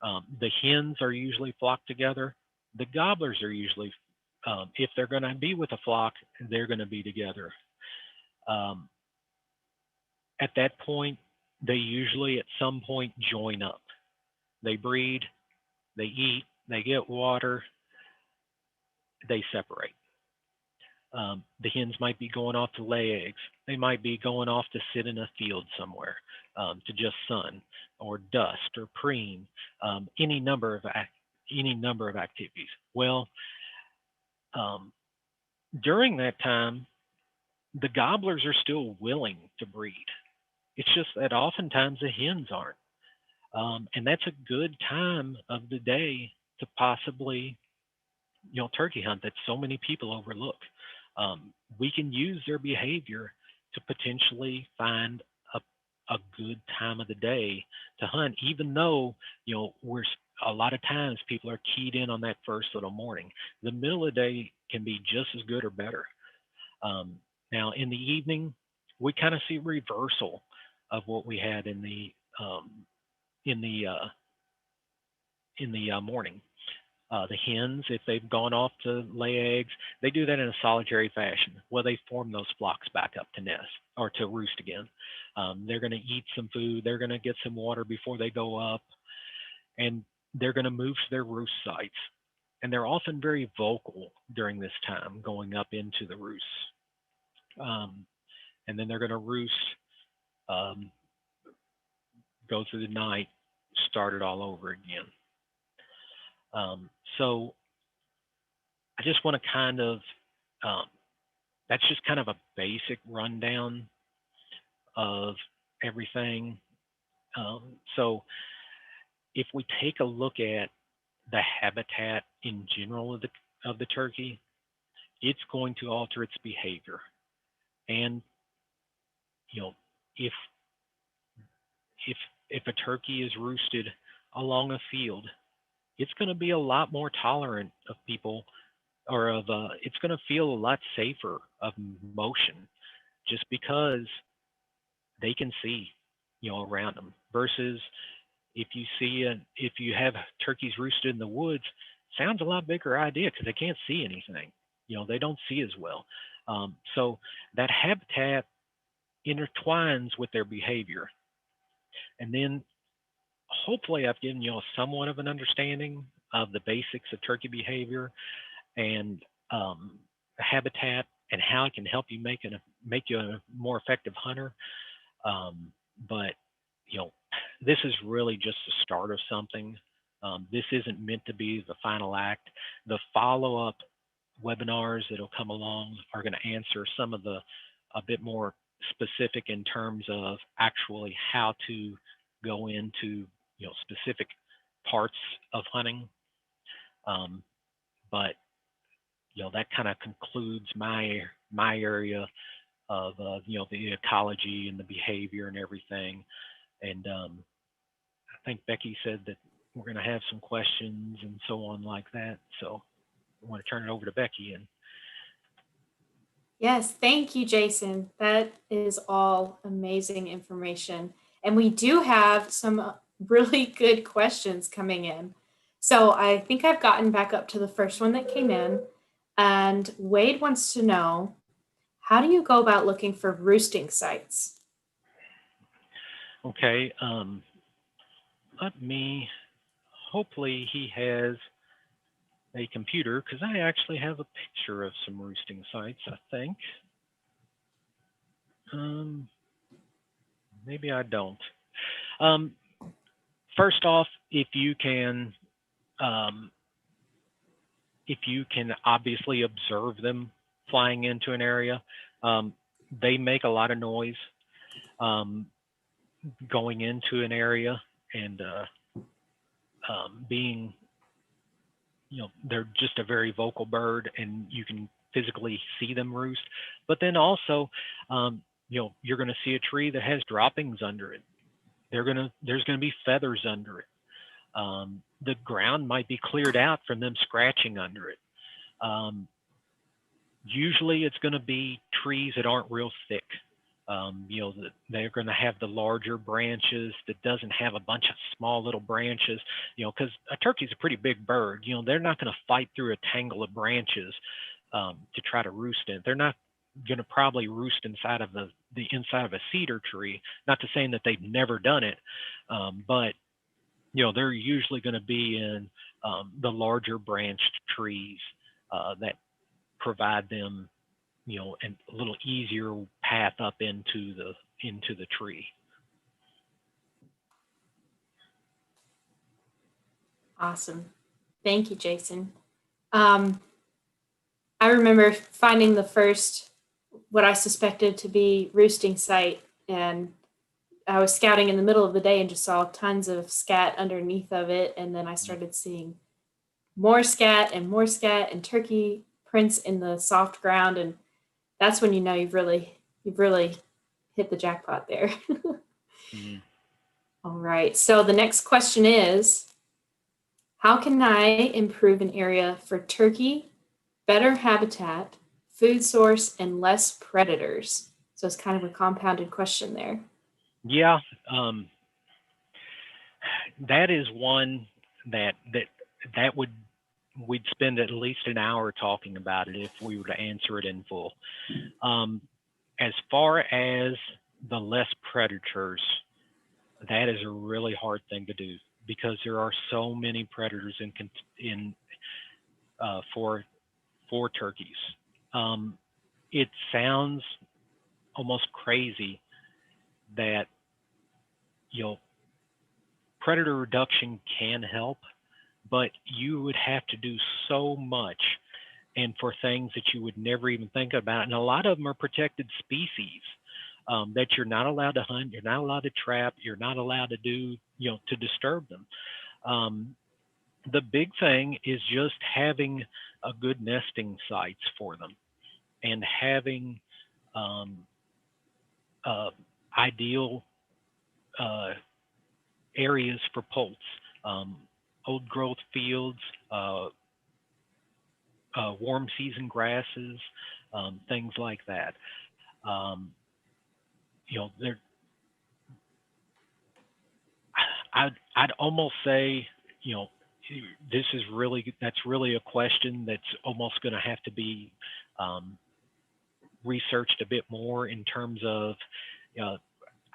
The hens are usually flocked together. The gobblers are usually, if they're going to be with a flock, they're going to be together. Um, at that point, they usually at some point join up. They breed, they eat, they get water, they separate. The hens might be going off to lay eggs. They might be going off to sit in a field somewhere to just sun or dust or preen, any number of activities. Well, um, during that time, the gobblers are still willing to breed. It's just that oftentimes the hens aren't, and that's a good time of the day to possibly turkey hunt that so many people overlook. We can use their behavior to potentially find a, a good time of the day to hunt, even though, we're a lot of times people are keyed in on that first little morning. The middle of the day can be just as good or better. Um, Now, in the evening, we kind of see reversal of what we had um, in the morning. The hens, if they've gone off to lay eggs, they do that in a solitary fashion. Well, they form those flocks back up to nest or to roost again. They're going to eat some food. They're going to get some water before they go up, and they're going to move to their roost sites. And they're often very vocal during this time, going up into the roosts. Um, and then they're going to roost, um, go through the night, start it all over again. So I just want to kind of um, that's just kind of a basic rundown of everything. So if we take a look at the habitat in general of the turkey, it's going to alter its behavior. And you know, if if if a turkey is roosted along a field, it's going to be a lot more tolerant of people, or of it's going to feel a lot safer of motion, just because they can see, around them. Versus if you have turkeys roosted in the woods, sounds a lot bigger idea because they can't see anything. They don't see as well. So that habitat intertwines with their behavior, and then hopefully I've given you all somewhat of an understanding of the basics of turkey behavior and habitat and how it can help you make you a more effective hunter. But you know, this is really just the start of something. This isn't meant to be the final act. The follow-up webinars that'll come along are going to answer some of the a bit more specific in terms of actually how to go into specific parts of hunting. Um, but that kind of concludes my area of the ecology and the behavior and everything. And I think Becky said that we're going to have some questions and so on like that. So I want to turn it over to Becky. And Yes, thank you, Jason. That is all amazing information. And we do have some really good questions coming in. So I think I've gotten back up to the first one that came in. And Wade wants to know, how do you go about looking for roosting sites? Okay, let me, hopefully he has a computer because I actually have a picture of some roosting sites, I think. Um, Maybe I don't. Um, First off, um, if you can obviously observe them flying into an area, um, they make a lot of noise um, going into an area and being, they're just a very vocal bird, and you can physically see them roost. But then also, um, you're going to see a tree that has droppings under it. There's going to be feathers under it. The ground might be cleared out from them scratching under it. Um, Usually it's going to be trees that aren't real thick. They're going to have the larger branches that doesn't have a bunch of small little branches, because a turkey's a pretty big bird. They're not going to fight through a tangle of branches to try to roost in. They're not going to probably roost inside of the inside of a cedar tree. Not to saying that they've never done it, but they're usually going to be in the larger branched trees that provide them, and a little easier path up into the tree. Awesome. Thank you, Jason. Um, I remember finding the first, what I suspected to be roosting site, and I was scouting in the middle of the day and just saw tons of scat underneath of it. And then I started seeing more scat and turkey prints in the soft ground. And that's when you know you've really hit the jackpot there. Mm. All right. So the next question is, how can I improve an area for turkey, better habitat, food source, and less predators? So it's kind of a compounded question there. Yeah, that is one that would we'd spend at least an hour talking about it if we were to answer it in full. Um, as far as the less predators, that is a really hard thing to do because there are so many predators in for turkeys. Um, it sounds almost crazy that you know predator reduction can help, but you would have to do so much and for things that you would never even think about. And a lot of them are protected species that you're not allowed to hunt, you're not allowed to trap, you're not allowed to do, to disturb them. Um, the big thing is just having a good nesting sites for them and having um, uh, ideal uh, areas for poults, um, old growth fields, uh, warm season grasses, things like that. Um, there. I'd almost say, you know, that's really a question that's almost going to have to be um, researched a bit more in terms of, uh,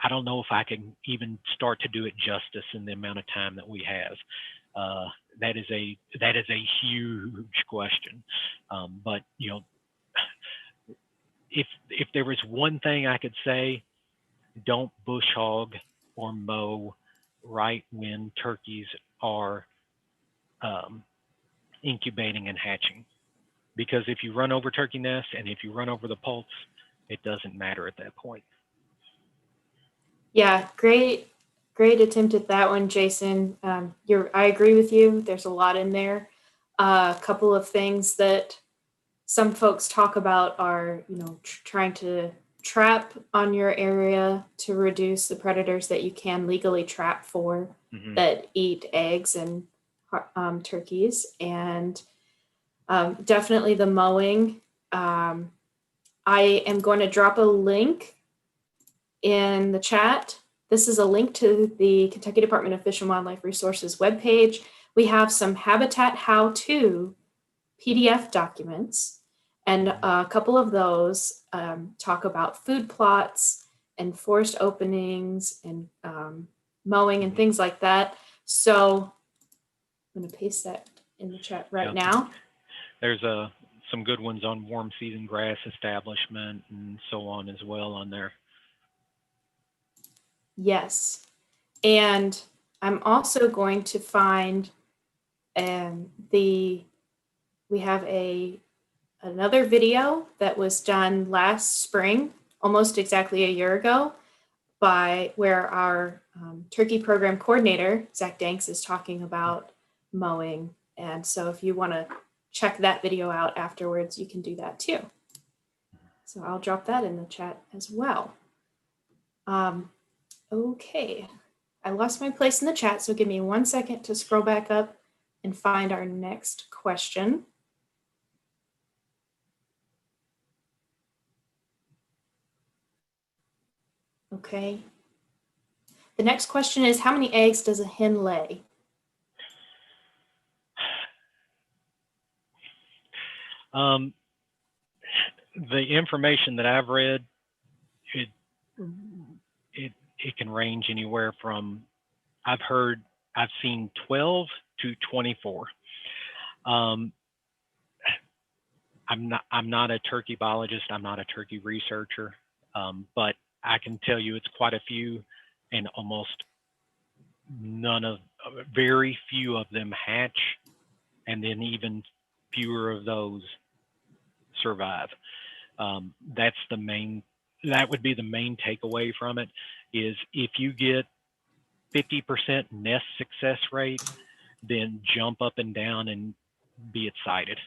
I don't know if I can even start to do it justice in the amount of time that we have. Uh, that is a huge question, but if there was one thing I could say, don't bush hog or mow right when turkeys are um, incubating and hatching. Because if you run over turkey nests and if you run over the poults, it doesn't matter at that point. Yeah, great attempt at that one, Jason. I agree with you. There's a lot in there. A couple of things that some folks talk about are, trying to trap on your area to reduce the predators that you can legally trap for Mm-hmm. that eat eggs and turkeys, and definitely the mowing. Um, I am going to drop a link in the chat. This is a link to the Kentucky Department of Fish and Wildlife Resources webpage. We have some habitat how-to PDF documents, and a couple of those talk about food plots and forest openings and mowing and things like that. So I'm going to paste that in the chat right now. There's some good ones on warm season grass establishment and so on as well on there. Yes, and I'm also going to find we have another video that was done last spring, almost exactly a year ago, by where our turkey program coordinator, Zach Danks, is talking about mowing. And so if you want to check that video out afterwards, you can do that too. So I'll drop that in the chat as well. Okay, I lost my place in the chat, so give me 1 second to scroll back up and find our next question. Okay. The next question is, how many eggs does a hen lay? The information that I've read, it can range anywhere from, I've seen 12 to 24. I'm not a turkey biologist. I'm not a turkey researcher, but I can tell you it's quite a few, and almost very few of them hatch, and then even fewer of those survive. That would be the main takeaway from it, is if you get 50% nest success rate, then jump up and down and be excited,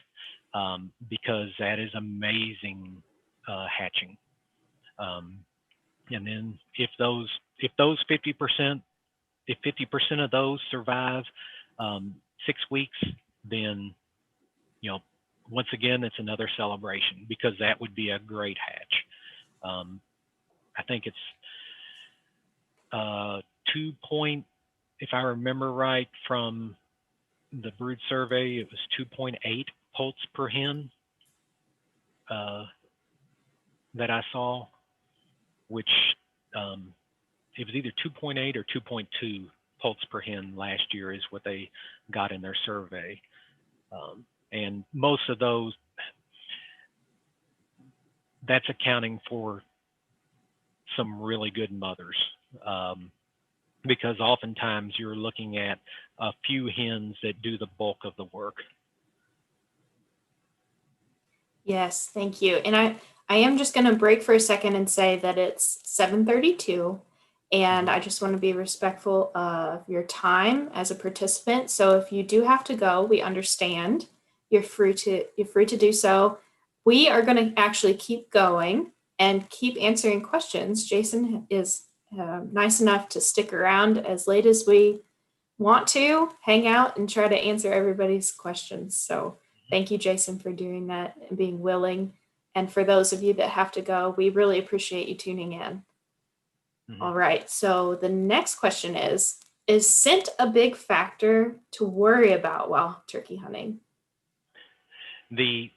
because that is amazing hatching. And then if 50% of those survive 6 weeks, then once again it's another celebration, because that would be a great hatch. I think it's if I remember right from the brood survey, it was 2.8 poults per hen that I saw, which it was either 2.8 or 2.2 poults per hen last year is what they got in their survey. And most of those, that's accounting for some really good mothers, because oftentimes you're looking at a few hens that do the bulk of the work. Yes, thank you. And I am just going to break for a second and say that it's 7:32, and I just want to be respectful of your time as a participant. So if you do have to go, we understand. You're free to do so. We are going to actually keep going and keep answering questions. Jason is nice enough to stick around as late as we want to hang out and try to answer everybody's questions. So thank you, Jason, for doing that and being willing. And for those of you that have to go, we really appreciate you tuning in. All right, so the next question is scent a big factor to worry about while turkey hunting? The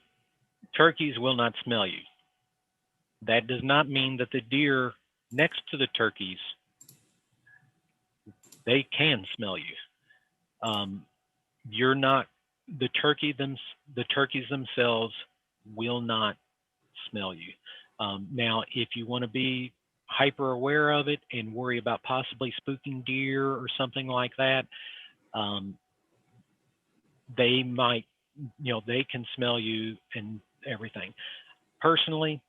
turkeys will not smell you. That does not mean that the deer next to the turkeys, they can smell you. You're not, the turkeys themselves will not smell you. Now, if you want to be hyper aware of it and worry about possibly spooking deer or something like that, they might, they can smell you and everything. Personally,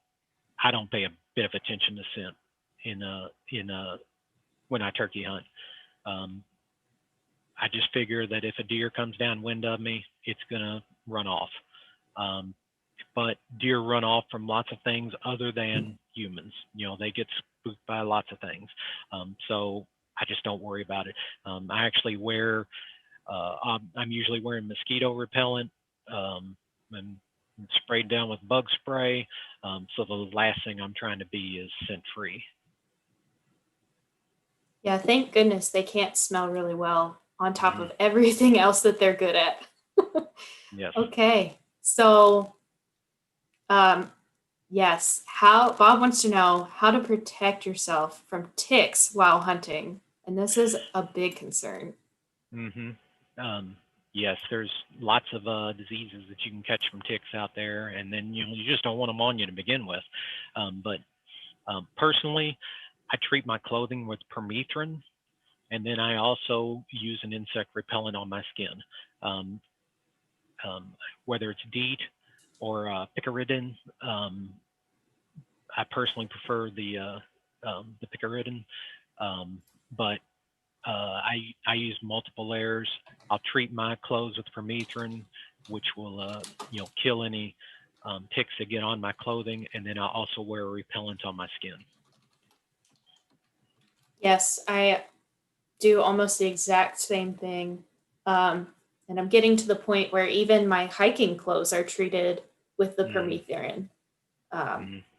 I don't pay a bit of attention to scent when I turkey hunt. I just figure that if a deer comes downwind of me, it's gonna run off. But deer run off from lots of things other than humans. They get spooked by lots of things. So I just don't worry about it. I actually wear, I'm usually wearing mosquito repellent, and sprayed down with bug spray. So the last thing I'm trying to be is scent free. Yeah, thank goodness they can't smell really well on top of everything else that they're good at. Yes. Okay, so yes, how Bob wants to know how to protect yourself from ticks while hunting, and this is a big concern. Yes, there's lots of diseases that you can catch from ticks out there, and then you just don't want them on you to begin with. But personally, I treat my clothing with permethrin, and then I also use an insect repellent on my skin, um, whether it's DEET or picaridin. I personally prefer the picaridin, but I use multiple layers. I'll treat my clothes with permethrin, which will kill any ticks that get on my clothing, and then I'll also wear a repellent on my skin. Yes, I do almost the exact same thing. And I'm getting to the point where even my hiking clothes are treated with the permethrin,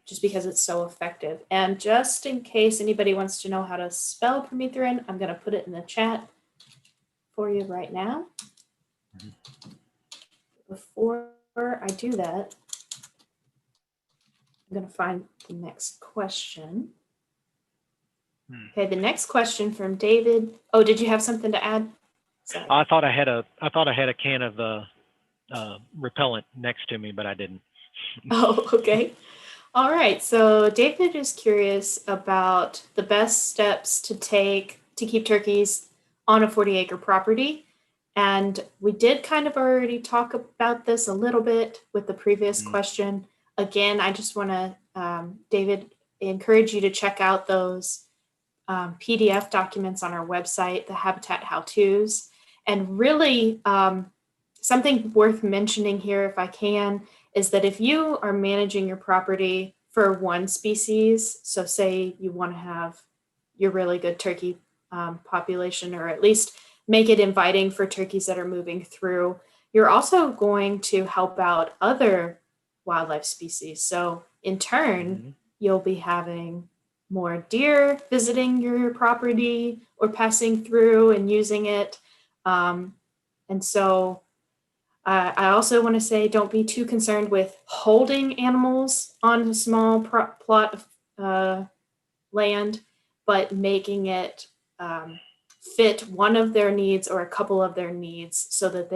just because it's so effective. And just in case anybody wants to know how to spell permethrin, I'm going to put it in the chat for you right now. Before I do that, I'm going to find the next question. Okay, the next question from David. Oh, did you have something to add? Sorry. I thought I had a can of repellent next to me, but I didn't. Oh, okay. All right. So David is curious about the best steps to take to keep turkeys on a 40-acre property. And we did kind of already talk about this a little bit with the previous question. Again, I just want to, David, encourage you to check out those PDF documents on our website, the Habitat How-Tos. And really, something worth mentioning here, if I can, is that if you are managing your property for one species, so say you want to have your really good turkey population, or at least make it inviting for turkeys that are moving through, you're also going to help out other wildlife species. So in turn, you'll be having more deer visiting your property or passing through and using it. And so I also want to say don't be too concerned with holding animals on a small plot of land, but making it fit one of their needs or a couple of their needs so that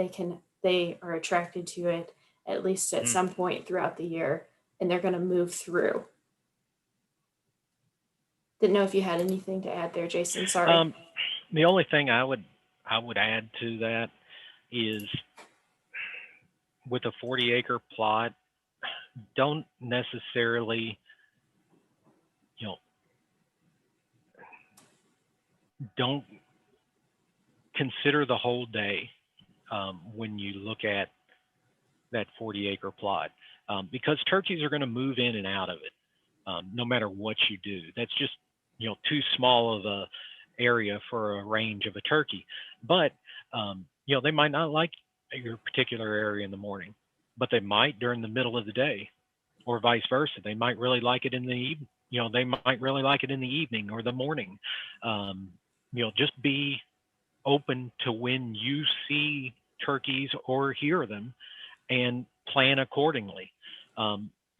they are attracted to it at least at some point throughout the year, and they're going to move through. Didn't know if you had anything to add there, Jason. Sorry. The only thing I would add to that is with a 40-acre plot, don't necessarily, don't consider the whole day when you look at that 40-acre plot, because turkeys are going to move in and out of it no matter what you do. That's just too small of a area for a range of a turkey. But they might not like your particular area in the morning, but they might during the middle of the day, or vice versa. They might really like it in the evening. They might really like it in the evening or the morning. Just be open to when you see turkeys or hear them, and plan accordingly.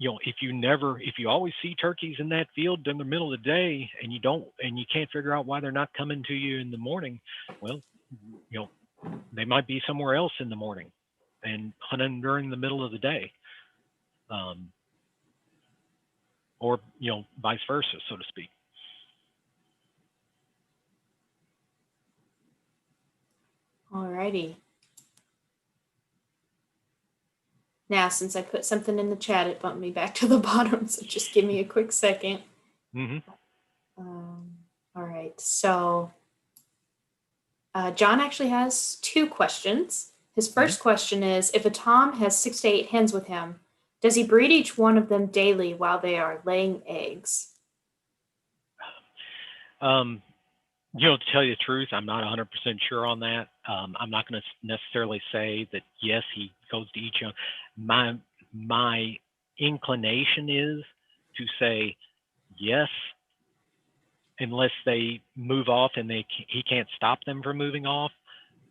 If you always see turkeys in that field in the middle of the day, and you can't figure out why they're not coming to you in the morning, well, they might be somewhere else in the morning and hunting during the middle of the day, or vice versa, so to speak. All righty. Now, since I put something in the chat, it bumped me back to the bottom, so just give me a quick second. All right, so John actually has two questions. His first question is, if a Tom has 6 to 8 hens with him, does he breed each one of them daily while they are laying eggs? To tell you the truth, I'm not 100% sure on that. I'm not going to necessarily say that, yes, he goes to each one. my inclination is to say yes, unless they move off and he can't stop them from moving off.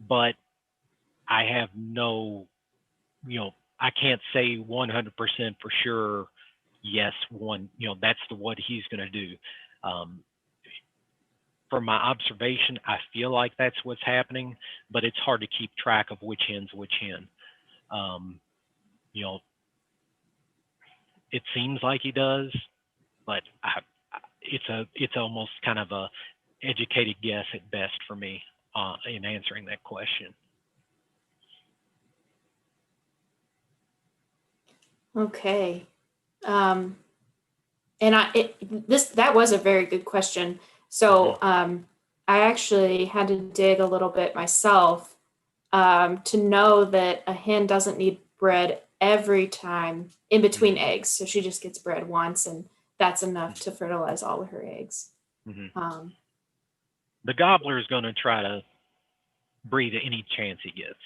But I have no, I can't say 100% for sure. Yes, that's what he's going to do. From my observation, I feel like that's what's happening, but it's hard to keep track of which hen's which hen. You know, it seems like he does, but it's almost kind of a educated guess at best for me in answering that question. Okay. And that was a very good question. So I actually had to dig a little bit myself to know that a hen doesn't need bread every time in between eggs. So she just gets bread once, and that's enough to fertilize all of her eggs. The gobbler is going to try to breed any chance he gets.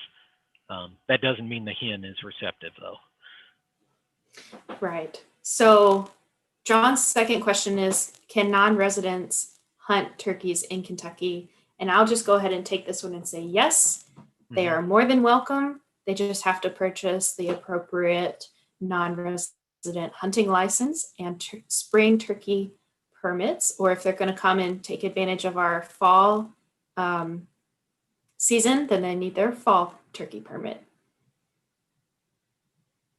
That doesn't mean the hen is receptive, though. Right. So John's second question is, can non-residents hunt turkeys in Kentucky? And I'll just go ahead and take this one and say yes, they are more than welcome. They just have to purchase the appropriate non-resident hunting license and spring turkey permits, or if they're going to come and take advantage of our fall season, then they need their fall turkey permit.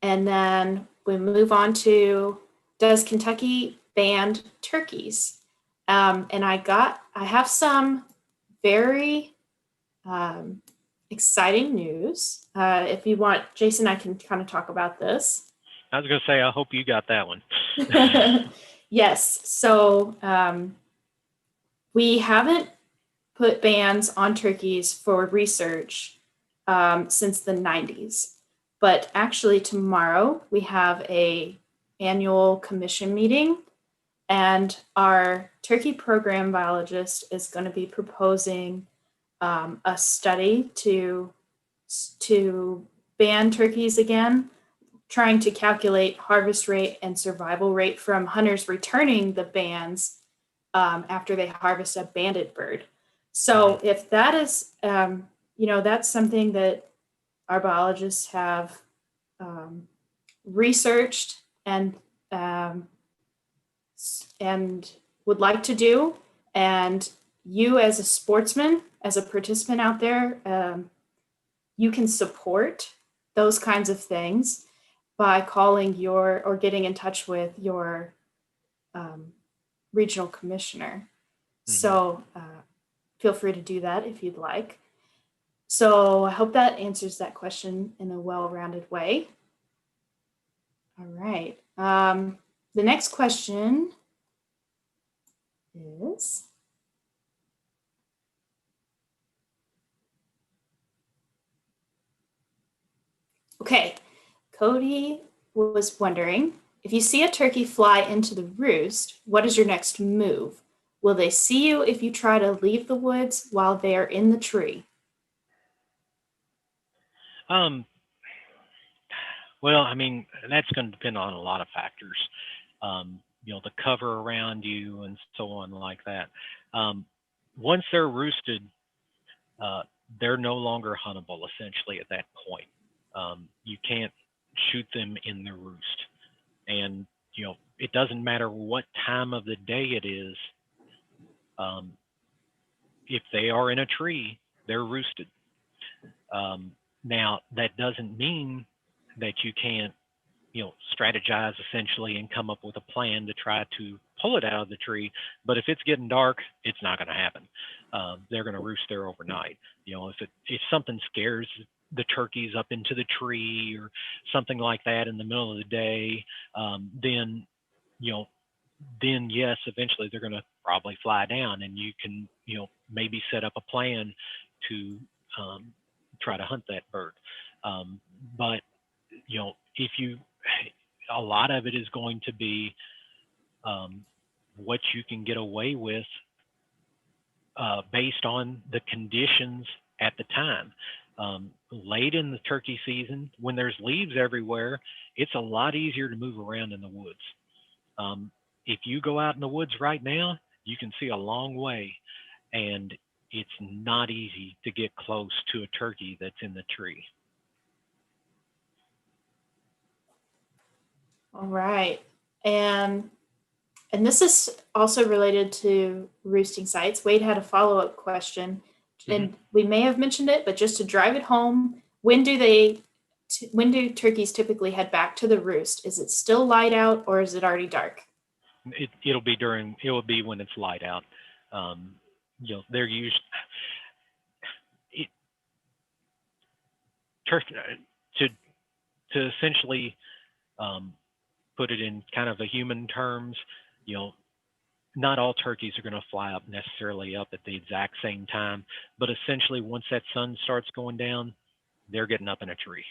And then we move on to, does Kentucky ban turkeys? And I have some very exciting news. If you want, Jason, I can kind of talk about this. I was going to say, I hope you got that one. Yes. So we haven't put bans on turkeys for research since the 90s. But actually tomorrow we have a annual commission meeting, and our turkey program biologist is going to be proposing a study to ban turkeys again, trying to calculate harvest rate and survival rate from hunters returning the bands after they harvest a banded bird. So if that is, that's something that our biologists have researched and would like to do, and you as a sportsman, as a participant out there, you can support those kinds of things by calling or getting in touch with your regional commissioner. So feel free to do that if you'd like. So I hope that answers that question in a well-rounded way. All right. The next question is, okay, Cody was wondering, if you see a turkey fly into the roost, what is your next move? Will they see you if you try to leave the woods while they are in the tree? Well, I mean, that's going to depend on a lot of factors. The cover around you and so on like that. Once they're roosted, they're no longer huntable essentially at that point. You can't shoot them in the roost. And, it doesn't matter what time of the day it is. If they are in a tree, they're roosted. Now, that doesn't mean that you can't, strategize essentially and come up with a plan to try to pull it out of the tree. But if it's getting dark, it's not going to happen. They're going to roost there overnight. If something scares the turkeys up into the tree or something like that in the middle of the day, then yes, eventually they're going to probably fly down, and you can, maybe set up a plan to try to hunt that bird. But, a lot of it is going to be what you can get away with based on the conditions at the time. Late in the turkey season, when there's leaves everywhere, it's a lot easier to move around in the woods. If you go out in the woods right now, you can see a long way, and it's not easy to get close to a turkey that's in the tree. All right. And this is also related to roosting sites. Wade had a follow-up question, and we may have mentioned it, but just to drive it home, when do turkeys typically head back to the roost? Is it still light out, or is it already dark? It'll be when it's light out. They're used to essentially put it in kind of a human terms. Not all turkeys are going to fly up necessarily up at the exact same time, but essentially once that sun starts going down, they're getting up in a tree.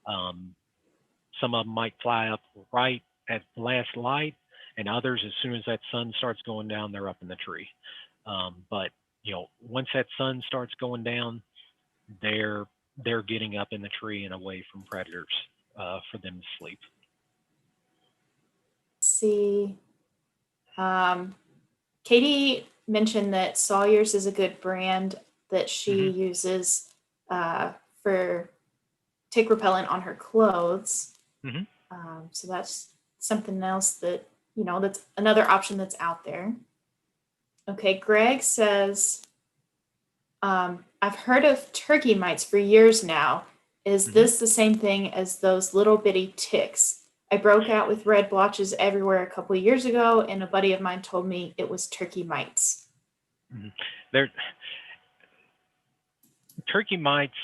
Some of them might fly up right at the last light, and others, as soon as that sun starts going down, they're up in the tree. But once that sun starts going down, they're getting up in the tree and away from predators for them to sleep. Let's see. Katie mentioned that Sawyer's is a good brand that she uses for tick repellent on her clothes. So that's something else that, that's another option that's out there. Okay, Greg says, I've heard of turkey mites for years now. Is this the same thing as those little bitty ticks? I broke out with red blotches everywhere a couple of years ago, and a buddy of mine told me it was turkey mites. Turkey mites,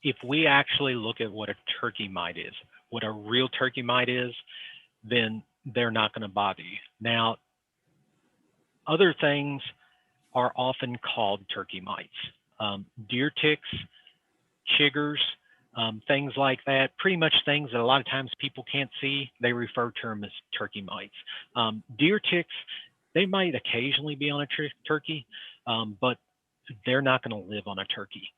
if we actually look at what a turkey mite is, what a real turkey mite is, then they're not going to bother you. Now, other things are often called turkey mites. Deer ticks, chiggers, things like that, pretty much things that a lot of times people can't see, they refer to them as turkey mites. Deer ticks, they might occasionally be on a turkey, but they're not going to live on a turkey.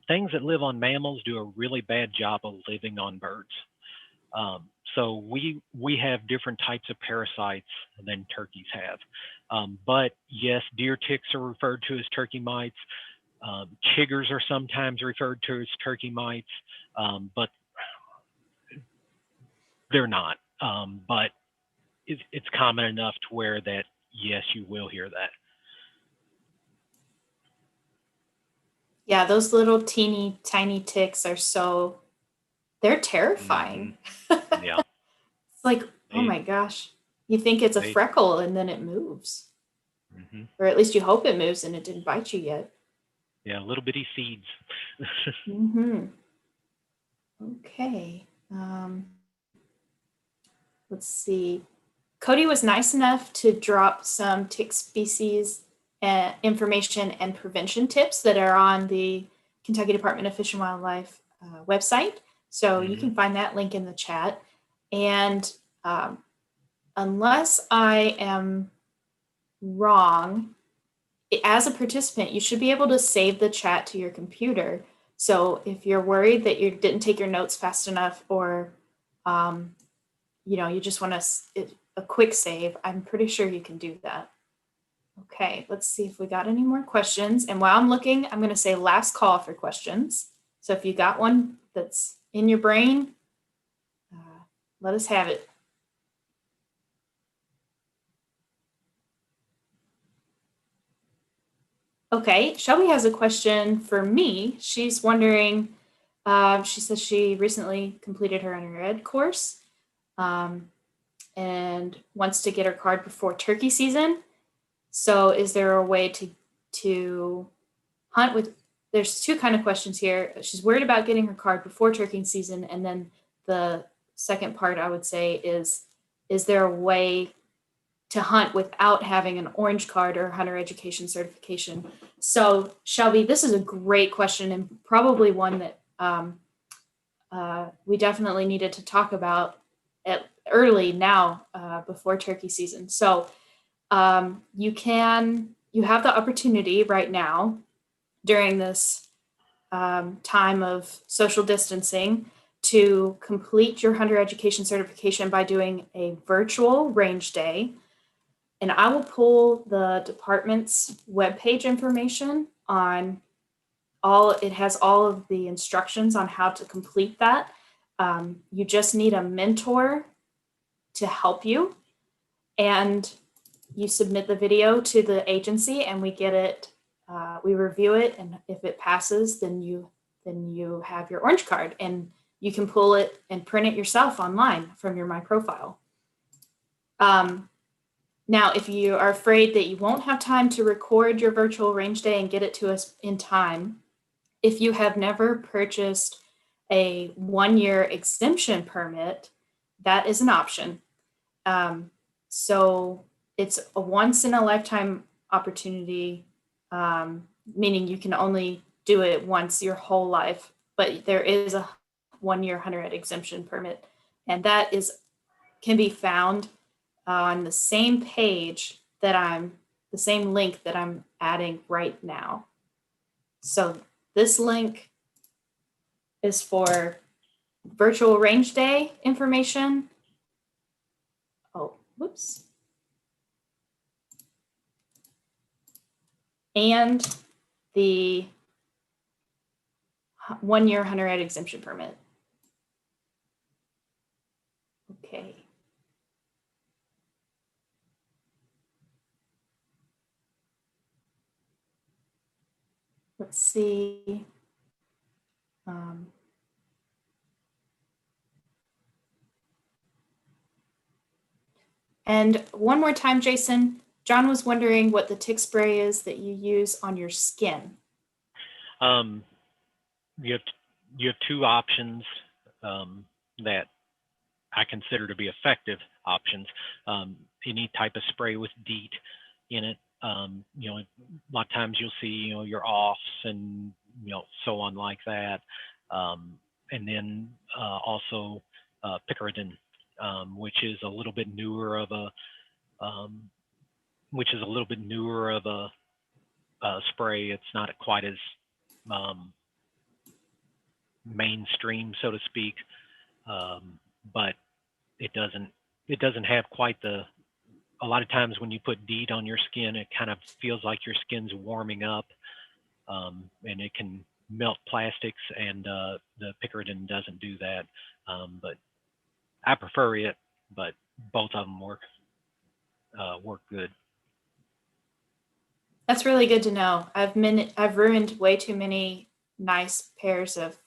Things that live on mammals do a really bad job of living on birds. So we have different types of parasites than turkeys have. But yes, deer ticks are referred to as turkey mites. Chiggers are sometimes referred to as turkey mites, but they're not. But it's common enough to where that, yes, you will hear that. Yeah, those little teeny tiny ticks they're terrifying. Yeah. It's like, oh my gosh, you think it's a freckle and then it moves. Or at least you hope it moves and it didn't bite you yet. Yeah, little bitty seeds. Okay. Let's see. Cody was nice enough to drop some tick species information and prevention tips that are on the Kentucky Department of Fish and Wildlife website. So you can find that link in the chat. And unless I am wrong, as a participant, you should be able to save the chat to your computer. So if you're worried that you didn't take your notes fast enough, or you just want a quick save, I'm pretty sure you can do that. Okay, let's see if we got any more questions. And while I'm looking, I'm going to say last call for questions. So if you got one that's in your brain, let us have it. Okay, Shelby has a question for me. She's wondering, she says she recently completed her undergrad course and wants to get her card before turkey season. So is there a way to hunt with, there's two kind of questions here. She's worried about getting her card before turkey season. And then the second part I would say is there a way to hunt without having an orange card or hunter education certification? So Shelby, this is a great question and probably one that we definitely needed to talk about early now before turkey season. So you have the opportunity right now during this time of social distancing to complete your hunter education certification by doing a virtual range day. And I will pull the department's webpage information on it has all of the instructions on how to complete that. You just need a mentor to help you, and you submit the video to the agency and we get it, we review it, and if it passes, then you have your orange card and you can pull it and print it yourself online from your My Profile. Now, if you are afraid that you won't have time to record your virtual range day and get it to us in time, if you have never purchased a 1-year exemption permit, that is an option. So it's a once in a lifetime opportunity, meaning you can only do it once your whole life, but there is a 1-year hunter ed exemption permit, and that can be found on the same page the same link that I'm adding right now. So this link is for virtual range day information. Oh, whoops. And the 1-year hunter ed exemption permit. Okay. Let's see. And one more time, Jason, John was wondering what the tick spray is that you use on your skin. You have two options that I consider to be effective options. Any type of spray with DEET in it. You know, a lot of times you'll see, you know, your offs and, you know, so on like that. And then also picaridin, which is a little bit newer of a spray. It's not quite as mainstream, so to speak, but it doesn't have quite a lot of times when you put DEET on your skin, it kind of feels like your skin's warming up, and it can melt plastics, and the picaridin doesn't do that. But I prefer it, but both of them work good. That's really good to know. I've ruined way too many nice pairs of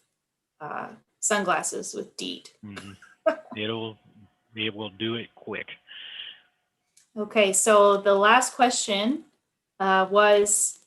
sunglasses with DEET. Mm-hmm. It will do it quick. Okay, so the last question was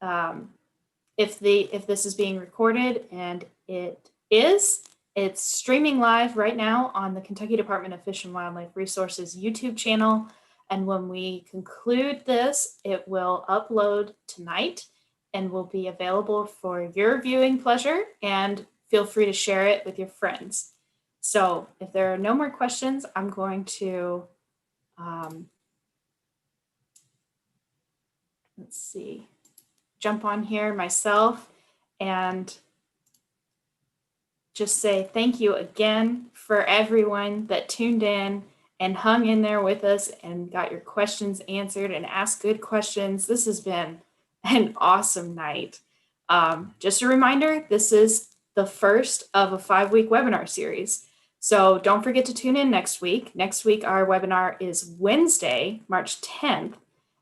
if this is being recorded, and it is. It's streaming live right now on the Kentucky Department of Fish and Wildlife Resources YouTube channel. And when we conclude this, it will upload tonight and will be available for your viewing pleasure, and feel free to share it with your friends. So if there are no more questions, I'm going to let's see, jump on here myself and just say thank you again for everyone that tuned in and hung in there with us and got your questions answered and asked good questions. This has been an awesome night. Just a reminder, this is the first of a 5-week webinar series. So don't forget to tune in next week. Next week, our webinar is Wednesday, March 10th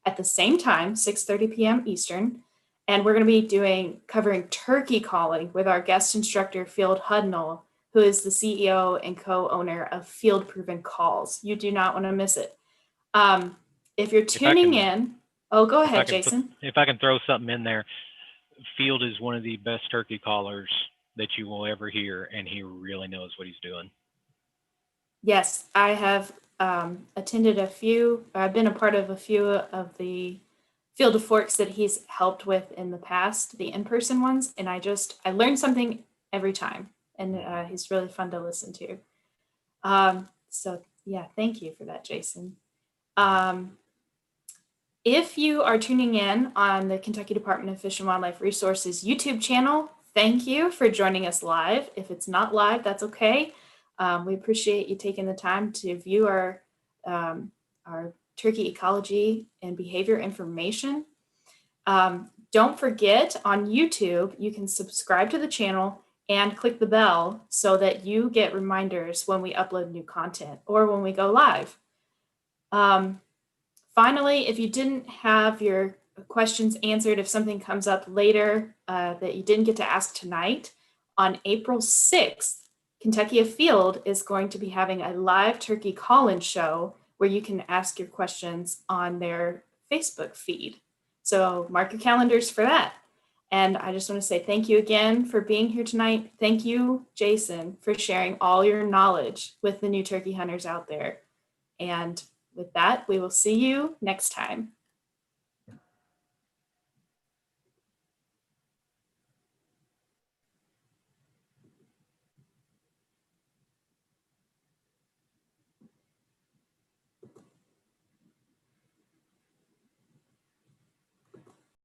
at the same time, 6:30 p.m. Eastern. And we're going to be covering turkey calling with our guest instructor, Field Hudnall, who is the CEO and co-owner of Field Proven Calls. You do not want to miss it. If you're tuning in, go ahead, Jason. If I can throw something in there, Field is one of the best turkey callers that you will ever hear, and he really knows what he's doing. Yes, I have attended a few. I've been a part of a few of the Field of Forks that he's helped with in the past, the in-person ones, and I learned something every time, and he's really fun to listen to. So yeah, thank you for that, Jason. If you are tuning in on the Kentucky Department of Fish and Wildlife Resources YouTube channel, thank you for joining us live. If it's not live, that's okay. We appreciate you taking the time to view our turkey ecology and behavior information. Don't forget, on YouTube, you can subscribe to the channel and click the bell so that you get reminders when we upload new content or when we go live. Finally, if you didn't have your questions answered, if something comes up later that you didn't get to ask tonight, on April 6th, Kentucky Afield is going to be having a live turkey call-in show where you can ask your questions on their Facebook feed. So mark your calendars for that. And I just want to say thank you again for being here tonight. Thank you, Jason, for sharing all your knowledge with the new turkey hunters out there. And with that, we will see you next time.